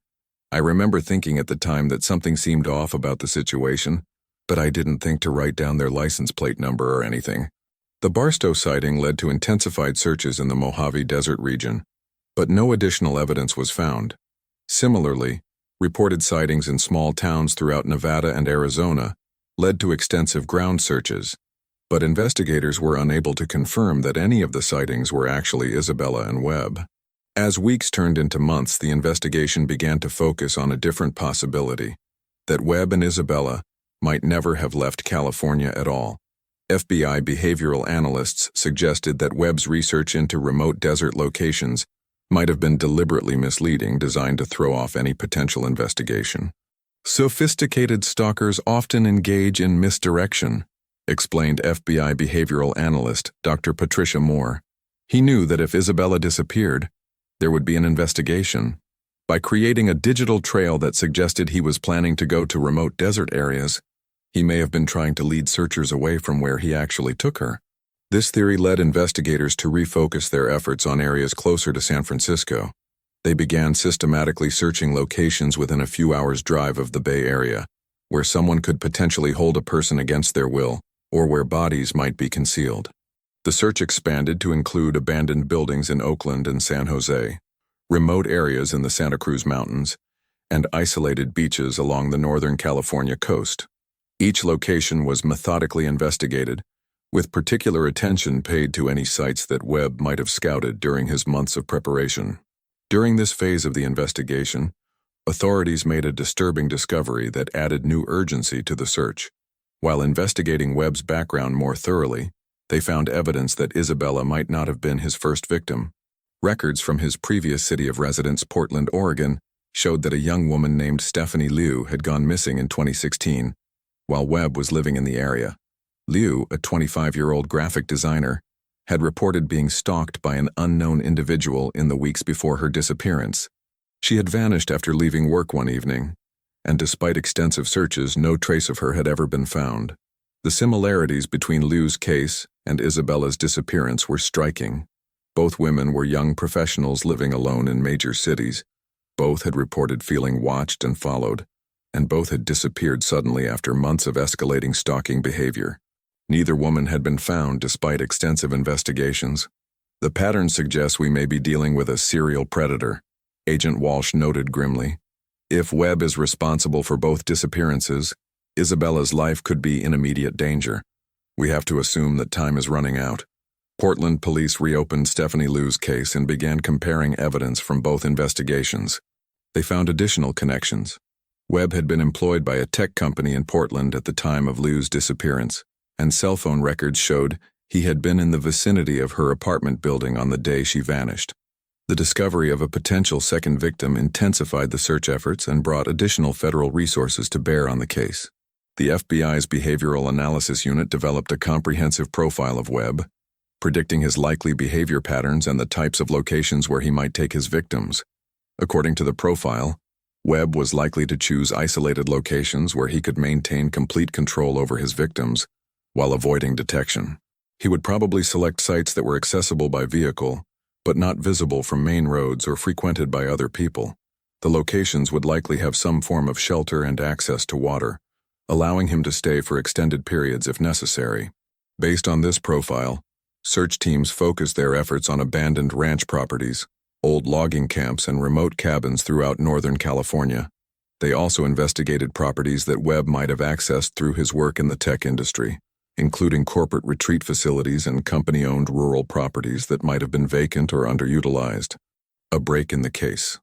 I remember thinking at the time that something seemed off about the situation, but I didn't think to write down their license plate number or anything. The Barstow sighting led to intensified searches in the Mojave Desert region, but no additional evidence was found. Similarly, reported sightings in small towns throughout Nevada and Arizona led to extensive ground searches, but investigators were unable to confirm that any of the sightings were actually Isabella and Webb. As weeks turned into months, the investigation began to focus on a different possibility, that Webb and Isabella might never have left California at all. FBI behavioral analysts suggested that Webb's research into remote desert locations might have been deliberately misleading, designed to throw off any potential investigation. Sophisticated stalkers often engage in misdirection, explained FBI behavioral analyst Dr. Patricia Moore. He knew that if Isabella disappeared, there would be an investigation. By creating a digital trail that suggested he was planning to go to remote desert areas, he may have been trying to lead searchers away from where he actually took her. This theory led investigators to refocus their efforts on areas closer to San Francisco. They began systematically searching locations within a few hours' drive of the Bay Area, where someone could potentially hold a person against their will, or where bodies might be concealed. The search expanded to include abandoned buildings in Oakland and San Jose, remote areas in the Santa Cruz Mountains, and isolated beaches along the Northern California coast. Each location was methodically investigated, with particular attention paid to any sites that Webb might have scouted during his months of preparation. During this phase of the investigation, authorities made a disturbing discovery that added new urgency to the search. While investigating Webb's background more thoroughly, they found evidence that Isabella might not have been his first victim. Records from his previous city of residence, Portland, Oregon, showed that a young woman named Stephanie Liu had gone missing in 2016, while Webb was living in the area. Liu, a 25-year-old graphic designer, had reported being stalked by an unknown individual in the weeks before her disappearance. She had vanished after leaving work one evening, and despite extensive searches, no trace of her had ever been found. The similarities between Liu's case and Isabella's disappearance were striking. Both women were young professionals living alone in major cities. Both had reported feeling watched and followed, and both had disappeared suddenly after months of escalating stalking behavior. Neither woman had been found despite extensive investigations. The pattern suggests we may be dealing with a serial predator, Agent Walsh noted grimly. If Webb is responsible for both disappearances, Isabella's life could be in immediate danger. We have to assume that time is running out. Portland police reopened Stephanie Liu's case and began comparing evidence from both investigations. They found additional connections. Webb had been employed by a tech company in Portland at the time of Liu's disappearance, and cell phone records showed he had been in the vicinity of her apartment building on the day she vanished. The discovery of a potential second victim intensified the search efforts and brought additional federal resources to bear on the case. The FBI's Behavioral Analysis Unit developed a comprehensive profile of Webb, predicting his likely behavior patterns and the types of locations where he might take his victims. According to the profile, Webb was likely to choose isolated locations where he could maintain complete control over his victims while avoiding detection. He would probably select sites that were accessible by vehicle, but not visible from main roads or frequented by other people. The locations would likely have some form of shelter and access to water, allowing him to stay for extended periods if necessary. Based on this profile, search teams focused their efforts on abandoned ranch properties, old logging camps, and remote cabins throughout Northern California. They also investigated properties that Webb might have accessed through his work in the tech industry, including corporate retreat facilities and company-owned rural properties that might have been vacant or underutilized. A break in the case.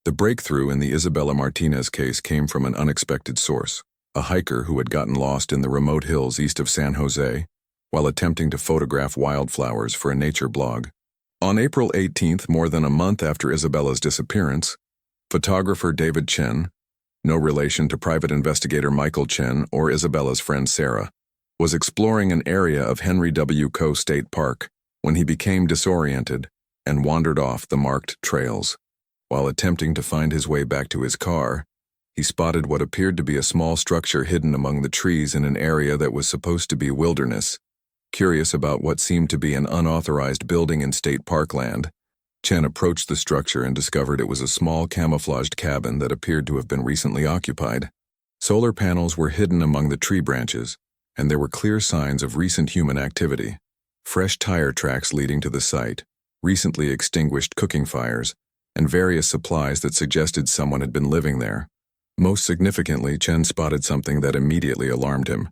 The breakthrough in the Isabella Martinez case came from an unexpected source, a hiker who had gotten lost in the remote hills east of San Jose while attempting to photograph wildflowers for a nature blog. On April 18th, more than a month after Isabella's disappearance, photographer David Chen, no relation to private investigator Michael Chen or Isabella's friend Sarah, was exploring an area of Henry W. Coe State Park when he became disoriented and wandered off the marked trails. While attempting to find his way back to his car, he spotted what appeared to be a small structure hidden among the trees in an area that was supposed to be wilderness. Curious about what seemed to be an unauthorized building in state parkland, Chen approached the structure and discovered it was a small camouflaged cabin that appeared to have been recently occupied. Solar panels were hidden among the tree branches, and there were clear signs of recent human activity. Fresh tire tracks leading to the site, recently extinguished cooking fires, and various supplies that suggested someone had been living there. Most significantly, Chen spotted something that immediately alarmed him: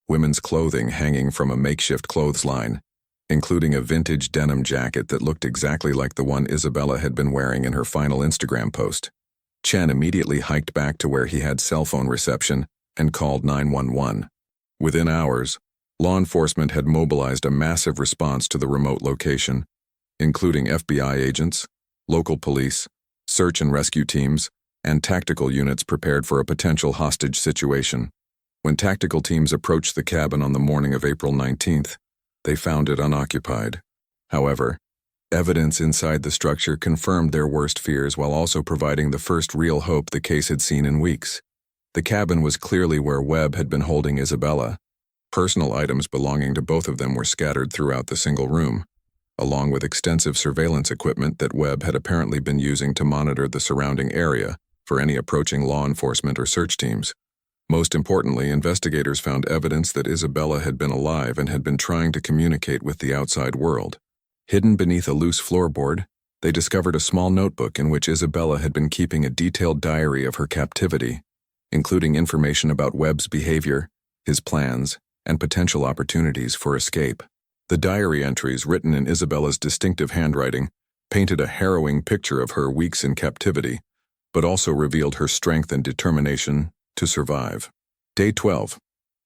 women's clothing hanging from a makeshift clothesline, including a vintage denim jacket that looked exactly like the one Isabella had been wearing in her final Instagram post. Chen immediately hiked back to where he had cell phone reception and called 911. Within hours, law enforcement had mobilized a massive response to the remote location, including FBI agents, local police, search and rescue teams, and tactical units prepared for a potential hostage situation. When tactical teams approached the cabin on the morning of April 19th, they found it unoccupied. However, evidence inside the structure confirmed their worst fears while also providing the first real hope the case had seen in weeks. The cabin was clearly where Webb had been holding Isabella, Personal items belonging to both of them were scattered throughout the single room, along with extensive surveillance equipment that Webb had apparently been using to monitor the surrounding area for any approaching law enforcement or search teams. Most importantly, investigators found evidence that Isabella had been alive and had been trying to communicate with the outside world. Hidden beneath a loose floorboard, they discovered a small notebook in which Isabella had been keeping a detailed diary of her captivity, including information about Webb's behavior, his plans, and potential opportunities for escape. The diary entries, written in Isabella's distinctive handwriting, painted a harrowing picture of her weeks in captivity, but also revealed her strength and determination to survive. Day 12.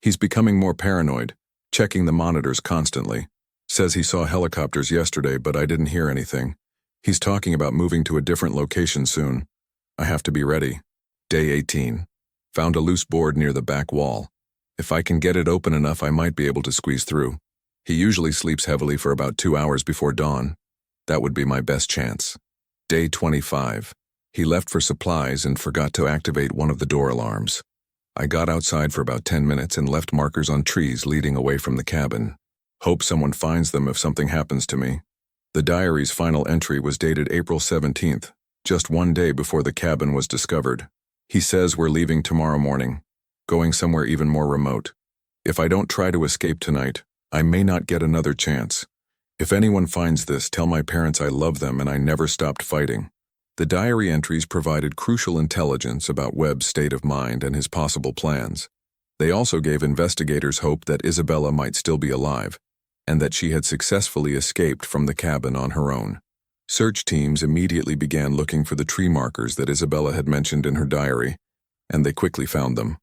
He's becoming more paranoid, checking the monitors constantly. Says he saw helicopters yesterday, but I didn't hear anything. He's talking about moving to a different location soon. I have to be ready. Day 18. Found a loose board near the back wall. If I can get it open enough, I might be able to squeeze through. He usually sleeps heavily for about 2 hours before dawn. That would be my best chance. Day 25. He left for supplies and forgot to activate one of the door alarms. I got outside for about 10 minutes and left markers on trees leading away from the cabin. Hope someone finds them if something happens to me. The diary's final entry was dated April 17th, just 1 day before the cabin was discovered. He says we're leaving tomorrow morning, going somewhere even more remote. If I don't try to escape tonight, I may not get another chance. If anyone finds this, tell my parents I love them and I never stopped fighting. The diary entries provided crucial intelligence about Webb's state of mind and his possible plans. They also gave investigators hope that Isabella might still be alive, and that she had successfully escaped from the cabin on her own. Search teams immediately began looking for the tree markers that Isabella had mentioned in her diary, and they quickly found them.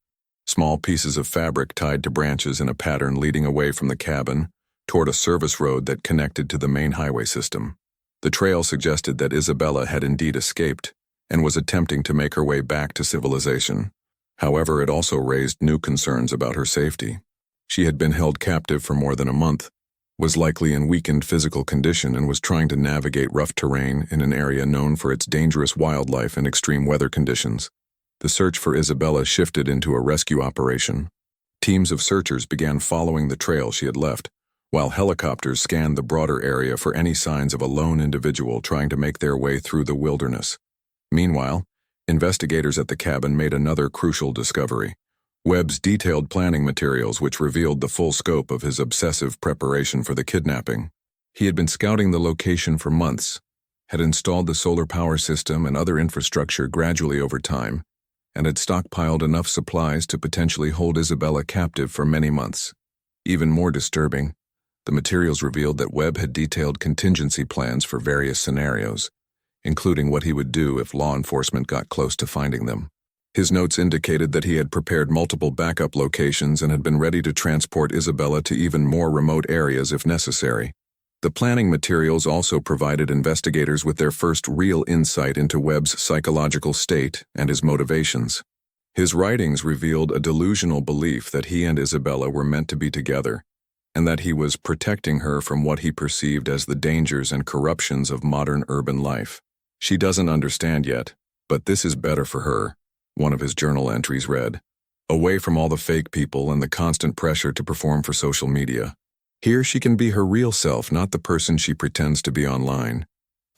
Small pieces of fabric tied to branches in a pattern leading away from the cabin toward a service road that connected to the main highway system. The trail suggested that Isabella had indeed escaped and was attempting to make her way back to civilization. However, it also raised new concerns about her safety. She had been held captive for more than a month, was likely in weakened physical condition, and was trying to navigate rough terrain in an area known for its dangerous wildlife and extreme weather conditions. The search for Isabella shifted into a rescue operation. Teams of searchers began following the trail she had left, while helicopters scanned the broader area for any signs of a lone individual trying to make their way through the wilderness. Meanwhile, investigators at the cabin made another crucial discovery: Webb's detailed planning materials, which revealed the full scope of his obsessive preparation for the kidnapping. He had been scouting the location for months, had installed the solar power system and other infrastructure gradually over time, and had stockpiled enough supplies to potentially hold Isabella captive for many months. Even more disturbing, the materials revealed that Webb had detailed contingency plans for various scenarios, including what he would do if law enforcement got close to finding them. His notes indicated that he had prepared multiple backup locations and had been ready to transport Isabella to even more remote areas if necessary. The planning materials also provided investigators with their first real insight into Webb's psychological state and his motivations. His writings revealed a delusional belief that he and Isabella were meant to be together, and that he was protecting her from what he perceived as the dangers and corruptions of modern urban life. She doesn't understand yet, but this is better for her, one of his journal entries read. Away from all the fake people and the constant pressure to perform for social media. Here she can be her real self, not the person she pretends to be online.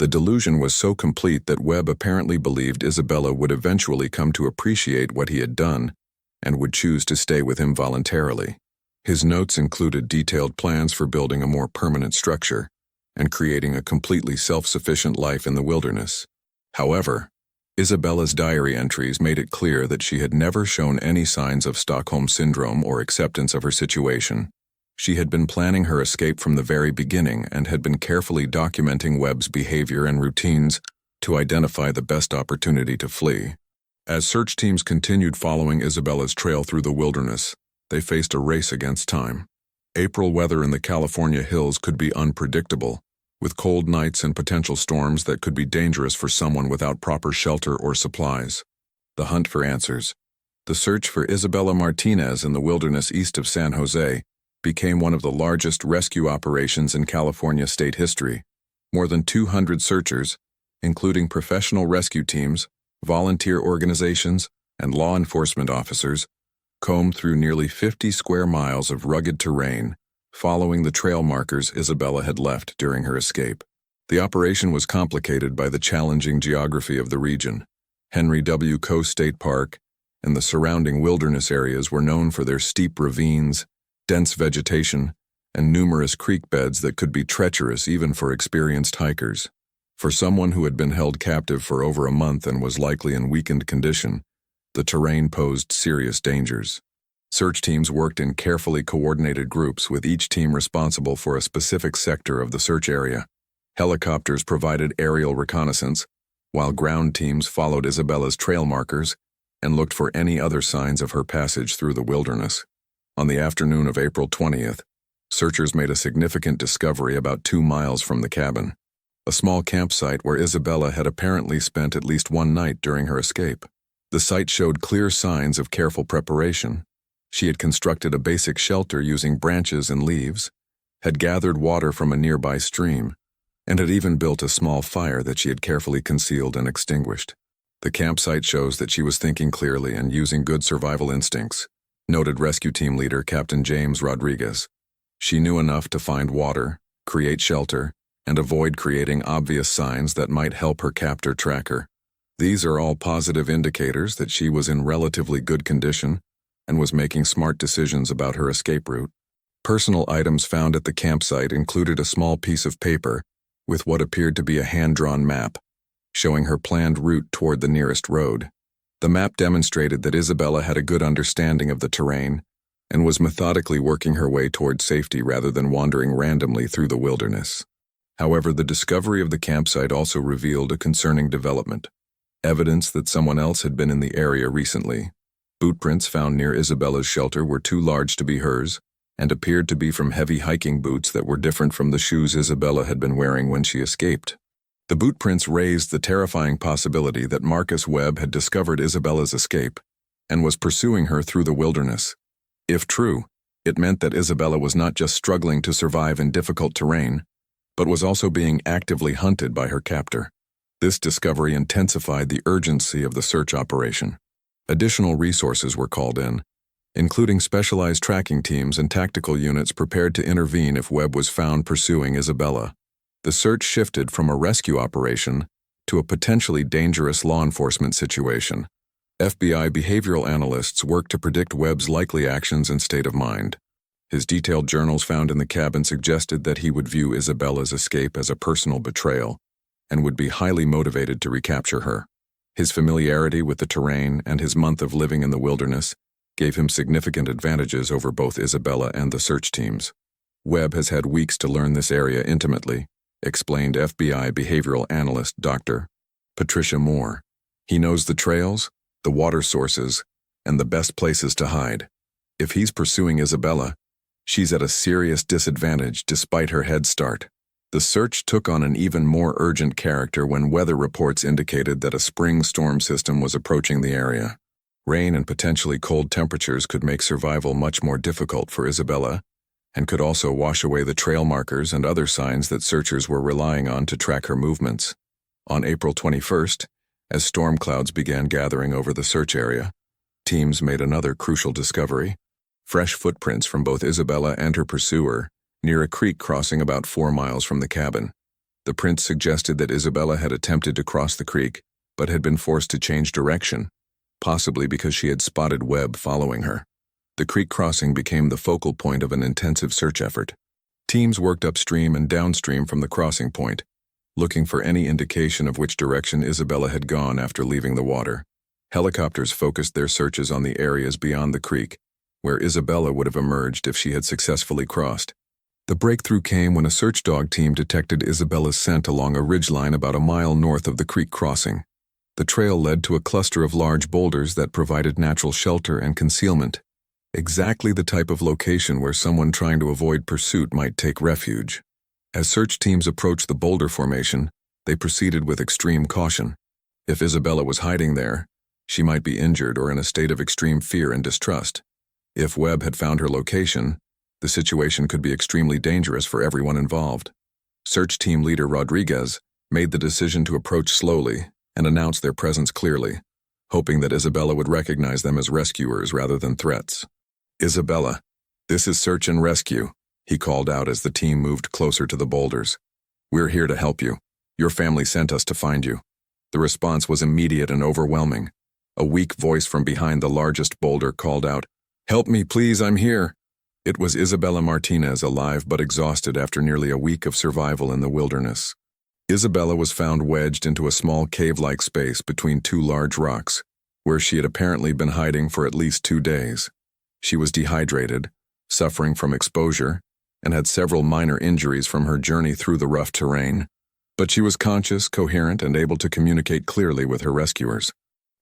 The delusion was so complete that Webb apparently believed Isabella would eventually come to appreciate what he had done and would choose to stay with him voluntarily. His notes included detailed plans for building a more permanent structure and creating a completely self-sufficient life in the wilderness. However, Isabella's diary entries made it clear that she had never shown any signs of Stockholm Syndrome or acceptance of her situation. She had been planning her escape from the very beginning and had been carefully documenting Webb's behavior and routines to identify the best opportunity to flee. As search teams continued following Isabella's trail through the wilderness, they faced a race against time. April weather in the California hills could be unpredictable, with cold nights and potential storms that could be dangerous for someone without proper shelter or supplies. The hunt for answers. The search for Isabella Martinez in the wilderness east of San Jose became one of the largest rescue operations in California state history. More than 200 searchers, including professional rescue teams, volunteer organizations, and law enforcement officers, combed through nearly 50 square miles of rugged terrain, following the trail markers Isabella had left during her escape. The operation was complicated by the challenging geography of the region. Henry W. Coe State Park and the surrounding wilderness areas were known for their steep ravines, dense vegetation, and numerous creek beds that could be treacherous even for experienced hikers. For someone who had been held captive for over a month and was likely in weakened condition, the terrain posed serious dangers. Search teams worked in carefully coordinated groups, with each team responsible for a specific sector of the search area. Helicopters provided aerial reconnaissance, while ground teams followed Isabella's trail markers and looked for any other signs of her passage through the wilderness. On the afternoon of April 20th, searchers made a significant discovery about 2 miles from the cabin, a small campsite where Isabella had apparently spent at least one night during her escape. The site showed clear signs of careful preparation. She had constructed a basic shelter using branches and leaves, had gathered water from a nearby stream, and had even built a small fire that she had carefully concealed and extinguished. The campsite shows that she was thinking clearly and using good survival instincts, noted rescue team leader Captain James Rodriguez. She knew enough to find water, create shelter, and avoid creating obvious signs that might help her captor track her. These are all positive indicators that she was in relatively good condition and was making smart decisions about her escape route. Personal items found at the campsite included a small piece of paper with what appeared to be a hand-drawn map, showing her planned route toward the nearest road. The map demonstrated that Isabella had a good understanding of the terrain and was methodically working her way toward safety rather than wandering randomly through the wilderness. However, the discovery of the campsite also revealed a concerning development: evidence that someone else had been in the area recently. Bootprints found near Isabella's shelter were too large to be hers and appeared to be from heavy hiking boots that were different from the shoes Isabella had been wearing when she escaped. The bootprints raised the terrifying possibility that Marcus Webb had discovered Isabella's escape and was pursuing her through the wilderness. If true, it meant that Isabella was not just struggling to survive in difficult terrain, but was also being actively hunted by her captor. This discovery intensified the urgency of the search operation. Additional resources were called in, including specialized tracking teams and tactical units prepared to intervene if Webb was found pursuing Isabella. The search shifted from a rescue operation to a potentially dangerous law enforcement situation. FBI behavioral analysts worked to predict Webb's likely actions and state of mind. His detailed journals found in the cabin suggested that he would view Isabella's escape as a personal betrayal and would be highly motivated to recapture her. His familiarity with the terrain and his month of living in the wilderness gave him significant advantages over both Isabella and the search teams. Webb has had weeks to learn this area intimately, explained FBI behavioral analyst Dr. Patricia Moore. He knows the trails, the water sources, and the best places to hide. If he's pursuing Isabella, she's at a serious disadvantage despite her head start. The search took on an even more urgent character when weather reports indicated that a spring storm system was approaching the area. Rain and potentially cold temperatures could make survival much more difficult for Isabella, and could also wash away the trail markers and other signs that searchers were relying on to track her movements. On April 21st, as storm clouds began gathering over the search area, teams made another crucial discovery: fresh footprints from both Isabella and her pursuer near a creek crossing about 4 miles from the cabin. The prints suggested that Isabella had attempted to cross the creek, but had been forced to change direction, possibly because she had spotted Webb following her. The creek crossing became the focal point of an intensive search effort. Teams worked upstream and downstream from the crossing point, looking for any indication of which direction Isabella had gone after leaving the water. Helicopters focused their searches on the areas beyond the creek, where Isabella would have emerged if she had successfully crossed. The breakthrough came when a search dog team detected Isabella's scent along a ridgeline about a mile north of the creek crossing. The trail led to a cluster of large boulders that provided natural shelter and concealment, exactly the type of location where someone trying to avoid pursuit might take refuge. As search teams approached the boulder formation, they proceeded with extreme caution. If Isabella was hiding there, she might be injured or in a state of extreme fear and distrust. If Webb had found her location, the situation could be extremely dangerous for everyone involved. Search team leader Rodriguez made the decision to approach slowly and announce their presence clearly. hoping that Isabella would recognize them as rescuers rather than threats. "Isabella, this is search and rescue," he called out as the team moved closer to the boulders. "We're here to help you. Your family sent us to find you." The response was immediate and overwhelming. A weak voice from behind the largest boulder called out, "Help me, please, I'm here." It was Isabella Martinez, alive but exhausted after nearly a week of survival in the wilderness. Isabella was found wedged into a small cave-like space between two large rocks, where she had apparently been hiding for at least 2 days. She was dehydrated, suffering from exposure, and had several minor injuries from her journey through the rough terrain. But she was conscious, coherent, and able to communicate clearly with her rescuers.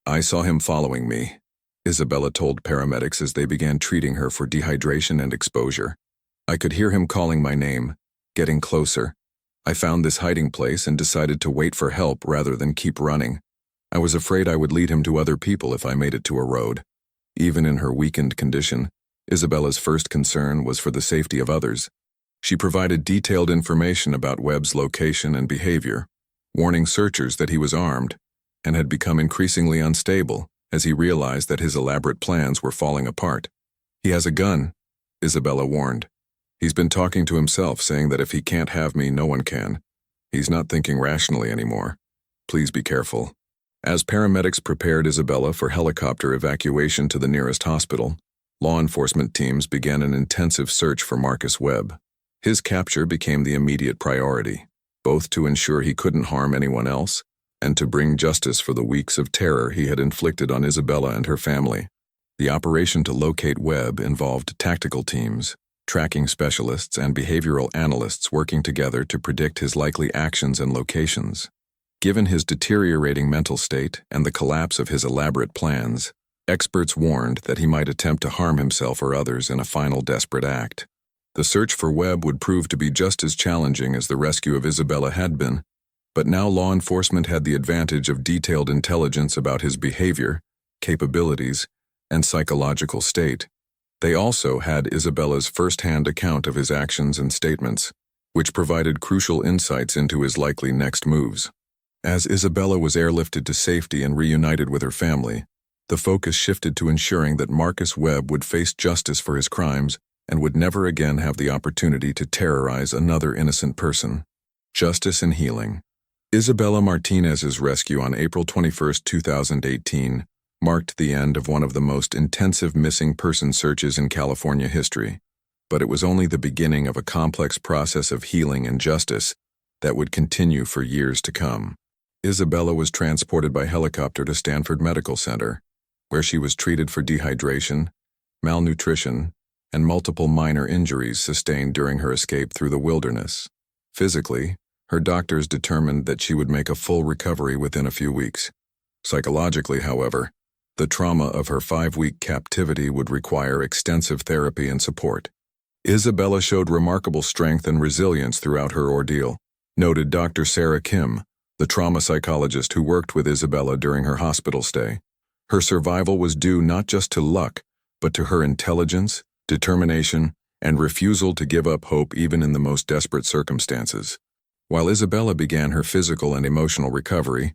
"I saw him following me," Isabella told paramedics as they began treating her for dehydration and exposure. "I could hear him calling my name, getting closer. I found this hiding place and decided to wait for help rather than keep running. I was afraid I would lead him to other people if I made it to a road." Even in her weakened condition, Isabella's first concern was for the safety of others. She provided detailed information about Webb's location and behavior, warning searchers that he was armed and had become increasingly unstable as he realized that his elaborate plans were falling apart. "He has a gun," Isabella warned. "He's been talking to himself, saying that if he can't have me, no one can. He's not thinking rationally anymore. Please be careful." As paramedics prepared Isabella for helicopter evacuation to the nearest hospital, law enforcement teams began an intensive search for Marcus Webb. His capture became the immediate priority, both to ensure he couldn't harm anyone else and to bring justice for the weeks of terror he had inflicted on Isabella and her family. The operation to locate Webb involved tactical teams, tracking specialists, and behavioral analysts working together to predict his likely actions and locations. Given his deteriorating mental state and the collapse of his elaborate plans, experts warned that he might attempt to harm himself or others in a final desperate act. The search for Webb would prove to be just as challenging as the rescue of Isabella had been, but now law enforcement had the advantage of detailed intelligence about his behavior, capabilities, and psychological state. They also had Isabella's first-hand account of his actions and statements, which provided crucial insights into his likely next moves. As Isabella was airlifted to safety and reunited with her family, the focus shifted to ensuring that Marcus Webb would face justice for his crimes and would never again have the opportunity to terrorize another innocent person. Justice and healing. Isabella Martinez's rescue on April 21, 2018, marked the end of one of the most intensive missing person searches in California history, but it was only the beginning of a complex process of healing and justice that would continue for years to come. Isabella was transported by helicopter to Stanford Medical Center, where she was treated for dehydration, malnutrition, and multiple minor injuries sustained during her escape through the wilderness. Physically, her doctors determined that she would make a full recovery within a few weeks. Psychologically, however, the trauma of her 5-week captivity would require extensive therapy and support. Isabella showed remarkable strength and resilience throughout her ordeal, noted Dr. Sarah Kim, the trauma psychologist who worked with Isabella during her hospital stay. Her survival was due not just to luck, but to her intelligence, determination, and refusal to give up hope even in the most desperate circumstances. While Isabella began her physical and emotional recovery,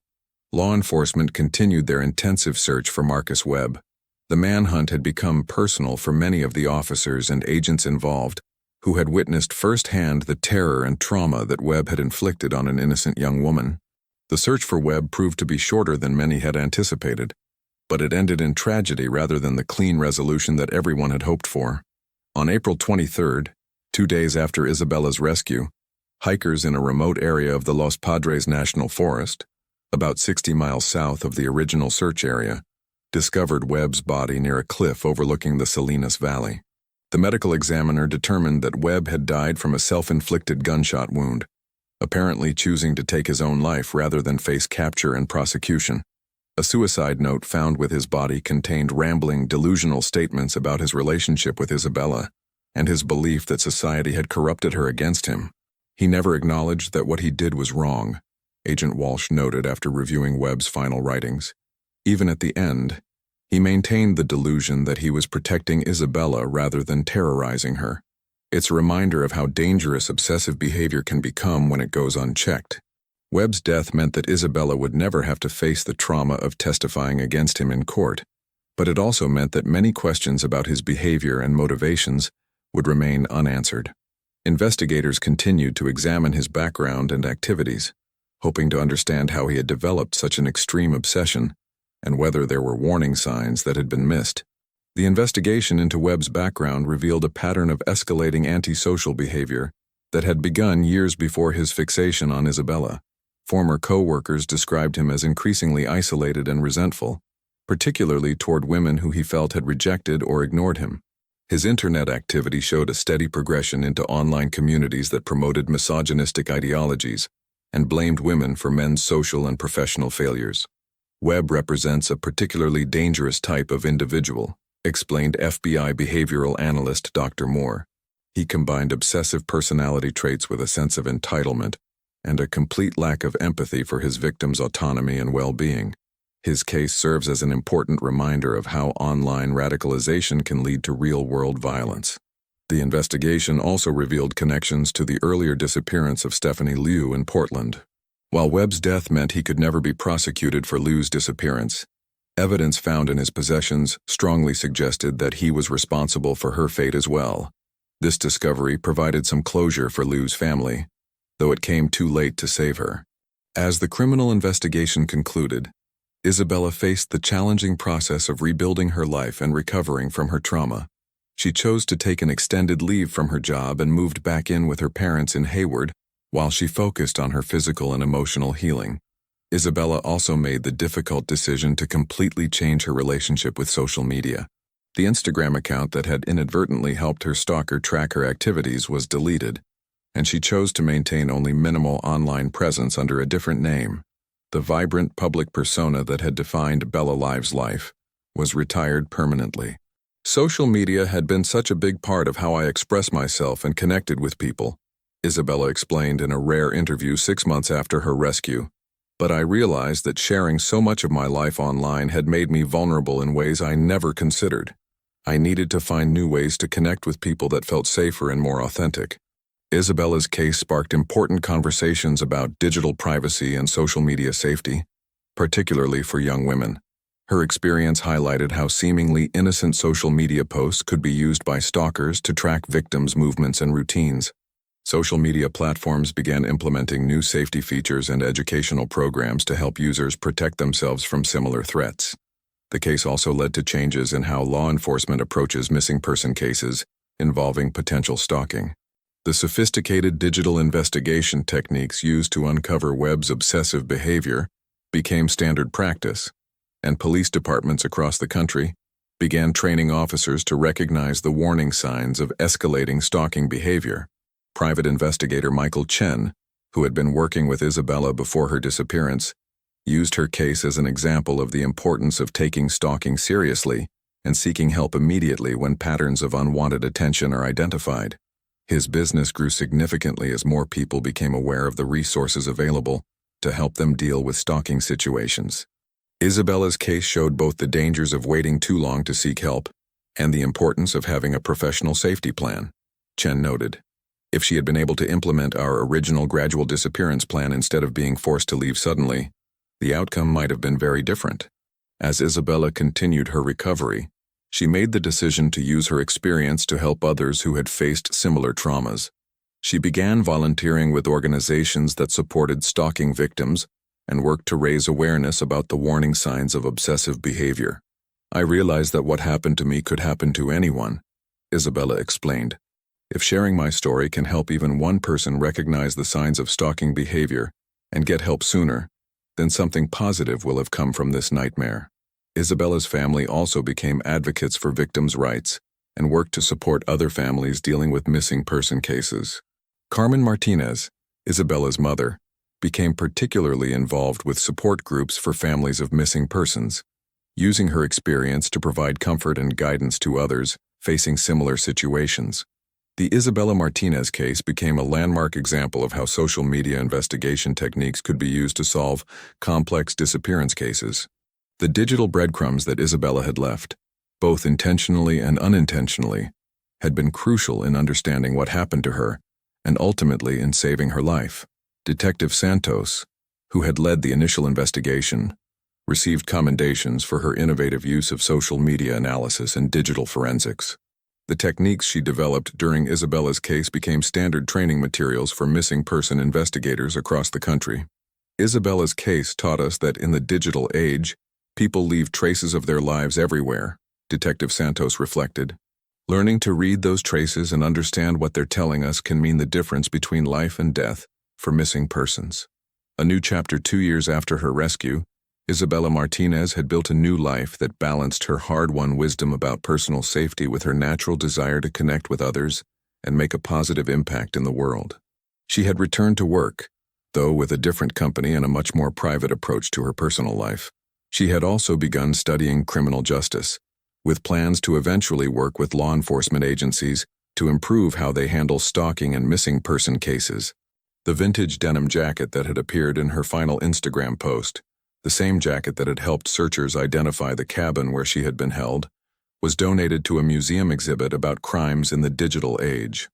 law enforcement continued their intensive search for Marcus Webb. The manhunt had become personal for many of the officers and agents involved, who had witnessed firsthand the terror and trauma that Webb had inflicted on an innocent young woman. The search for Webb proved to be shorter than many had anticipated, but it ended in tragedy rather than the clean resolution that everyone had hoped for. On April 23rd, 2 days after Isabella's rescue, hikers in a remote area of the Los Padres National Forest, about 60 miles south of the original search area, discovered Webb's body near a cliff overlooking the Salinas Valley. The medical examiner determined that Webb had died from a self-inflicted gunshot wound, apparently choosing to take his own life rather than face capture and prosecution. A suicide note found with his body contained rambling, delusional statements about his relationship with Isabella and his belief that society had corrupted her against him. He never acknowledged that what he did was wrong, Agent Walsh noted after reviewing Webb's final writings. Even at the end, he maintained the delusion that he was protecting Isabella rather than terrorizing her. It's a reminder of how dangerous obsessive behavior can become when it goes unchecked. Webb's death meant that Isabella would never have to face the trauma of testifying against him in court, but it also meant that many questions about his behavior and motivations would remain unanswered. Investigators continued to examine his background and activities, hoping to understand how he had developed such an extreme obsession and whether there were warning signs that had been missed. The investigation into Webb's background revealed a pattern of escalating antisocial behavior that had begun years before his fixation on Isabella. Former co-workers described him as increasingly isolated and resentful, particularly toward women who he felt had rejected or ignored him. His internet activity showed a steady progression into online communities that promoted misogynistic ideologies and blamed women for men's social and professional failures. Webb represents a particularly dangerous type of individual, explained FBI behavioral analyst Dr. Moore. He combined obsessive personality traits with a sense of entitlement and a complete lack of empathy for his victims' autonomy and well-being. His case serves as an important reminder of how online radicalization can lead to real-world violence. The investigation also revealed connections to the earlier disappearance of Stephanie Liu in Portland. While Webb's death meant he could never be prosecuted for Liu's disappearance, evidence found in his possessions strongly suggested that he was responsible for her fate as well. This discovery provided some closure for Liu's family, though it came too late to save her. As the criminal investigation concluded, Isabella faced the challenging process of rebuilding her life and recovering from her trauma. She chose to take an extended leave from her job and moved back in with her parents in Hayward while she focused on her physical and emotional healing. Isabella also made the difficult decision to completely change her relationship with social media. The Instagram account that had inadvertently helped her stalker track her activities was deleted, and she chose to maintain only minimal online presence under a different name. The vibrant public persona that had defined Bella Live's life was retired permanently. Social media had been such a big part of how I express myself and connected with people, Isabella explained in a rare interview 6 months after her rescue. But I realized that sharing so much of my life online had made me vulnerable in ways I never considered. I needed to find new ways to connect with people that felt safer and more authentic. Isabella's case sparked important conversations about digital privacy and social media safety, particularly for young women. Her experience highlighted how seemingly innocent social media posts could be used by stalkers to track victims' movements and routines. Social media platforms began implementing new safety features and educational programs to help users protect themselves from similar threats. The case also led to changes in how law enforcement approaches missing person cases involving potential stalking. The sophisticated digital investigation techniques used to uncover Webb's obsessive behavior became standard practice, and police departments across the country began training officers to recognize the warning signs of escalating stalking behavior. Private investigator Michael Chen, who had been working with Isabella before her disappearance, used her case as an example of the importance of taking stalking seriously and seeking help immediately when patterns of unwanted attention are identified. His business grew significantly as more people became aware of the resources available to help them deal with stalking situations. Isabella's case showed both the dangers of waiting too long to seek help and the importance of having a professional safety plan. Chen noted, "If she had been able to implement our original gradual disappearance plan instead of being forced to leave suddenly, the outcome might have been very different." As Isabella continued her recovery, she made the decision to use her experience to help others who had faced similar traumas. She began volunteering with organizations that supported stalking victims and worked to raise awareness about the warning signs of obsessive behavior. "I realized that what happened to me could happen to anyone," Isabella explained. "If sharing my story can help even one person recognize the signs of stalking behavior and get help sooner, then something positive will have come from this nightmare." Isabella's family also became advocates for victims' rights and worked to support other families dealing with missing person cases. Carmen Martinez, Isabella's mother, became particularly involved with support groups for families of missing persons, using her experience to provide comfort and guidance to others facing similar situations. The Isabella Martinez case became a landmark example of how social media investigation techniques could be used to solve complex disappearance cases. The digital breadcrumbs that Isabella had left, both intentionally and unintentionally, had been crucial in understanding what happened to her and ultimately in saving her life. Detective Santos, who had led the initial investigation, received commendations for her innovative use of social media analysis and digital forensics. The techniques she developed during Isabella's case became standard training materials for missing person investigators across the country. Isabella's case taught us that in the digital age, people leave traces of their lives everywhere, Detective Santos reflected. Learning to read those traces and understand what they're telling us can mean the difference between life and death for missing persons. A new chapter 2 years after her rescue, Isabella Martinez had built a new life that balanced her hard-won wisdom about personal safety with her natural desire to connect with others and make a positive impact in the world. She had returned to work, though with a different company and a much more private approach to her personal life. She had also begun studying criminal justice, with plans to eventually work with law enforcement agencies to improve how they handle stalking and missing person cases. The vintage denim jacket that had appeared in her final Instagram post, the same jacket that had helped searchers identify the cabin where she had been held, was donated to a museum exhibit about crimes in the digital age.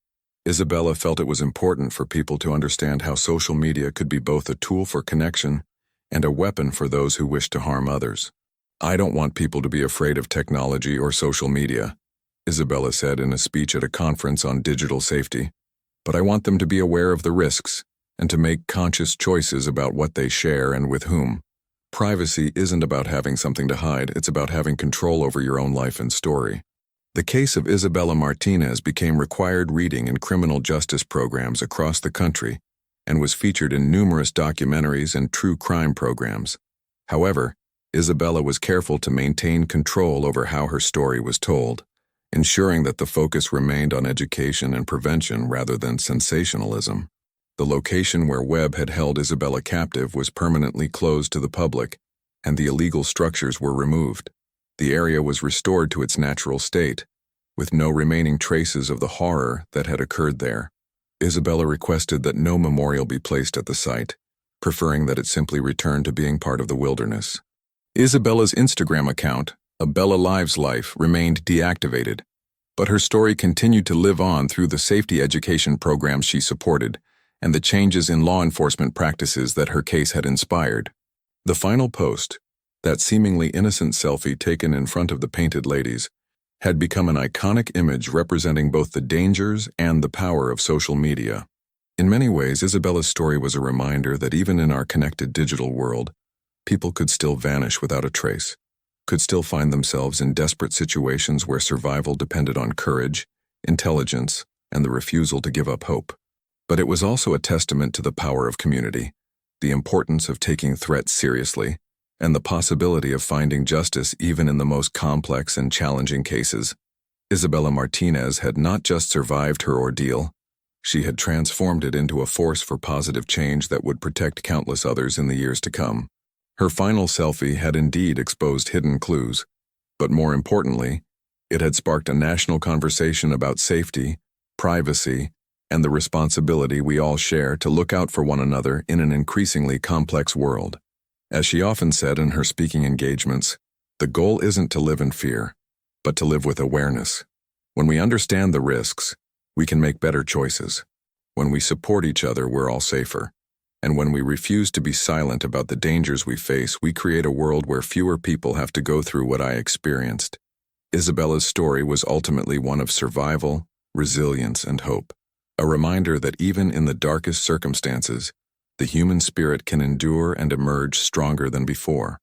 Isabella felt it was important for people to understand how social media could be both a tool for connection and a weapon for those who wish to harm others. "I don't want people to be afraid of technology or social media," Isabella said in a speech at a conference on digital safety, "but I want them to be aware of the risks and to make conscious choices about what they share and with whom. Privacy isn't about having something to hide, it's about having control over your own life and story." The case of Isabella Martinez became required reading in criminal justice programs across the country and was featured in numerous documentaries and true crime programs. However, Isabella was careful to maintain control over how her story was told, ensuring that the focus remained on education and prevention rather than sensationalism. The location where Webb had held Isabella captive was permanently closed to the public, and the illegal structures were removed. The area was restored to its natural state, with no remaining traces of the horror that had occurred there. Isabella requested that no memorial be placed at the site, preferring that it simply return to being part of the wilderness. Isabella's Instagram account, A Bella Lives Life, remained deactivated, but her story continued to live on through the safety education programs she supported and the changes in law enforcement practices that her case had inspired. The final post, that seemingly innocent selfie taken in front of the painted ladies, had become an iconic image representing both the dangers and the power of social media. In many ways, Isabella's story was a reminder that even in our connected digital world, people could still vanish without a trace, could still find themselves in desperate situations where survival depended on courage, intelligence, and the refusal to give up hope. But it was also a testament to the power of community, the importance of taking threats seriously, and the possibility of finding justice even in the most complex and challenging cases. Isabella Martinez had not just survived her ordeal, she had transformed it into a force for positive change that would protect countless others in the years to come. Her final selfie had indeed exposed hidden clues, but more importantly, it had sparked a national conversation about safety, privacy, and the responsibility we all share to look out for one another in an increasingly complex world. As she often said in her speaking engagements, the goal isn't to live in fear, but to live with awareness. When we understand the risks, we can make better choices. When we support each other, we're all safer. And when we refuse to be silent about the dangers we face, we create a world where fewer people have to go through what I experienced. Isabella's story was ultimately one of survival, resilience, and hope. A reminder that even in the darkest circumstances, the human spirit can endure and emerge stronger than before.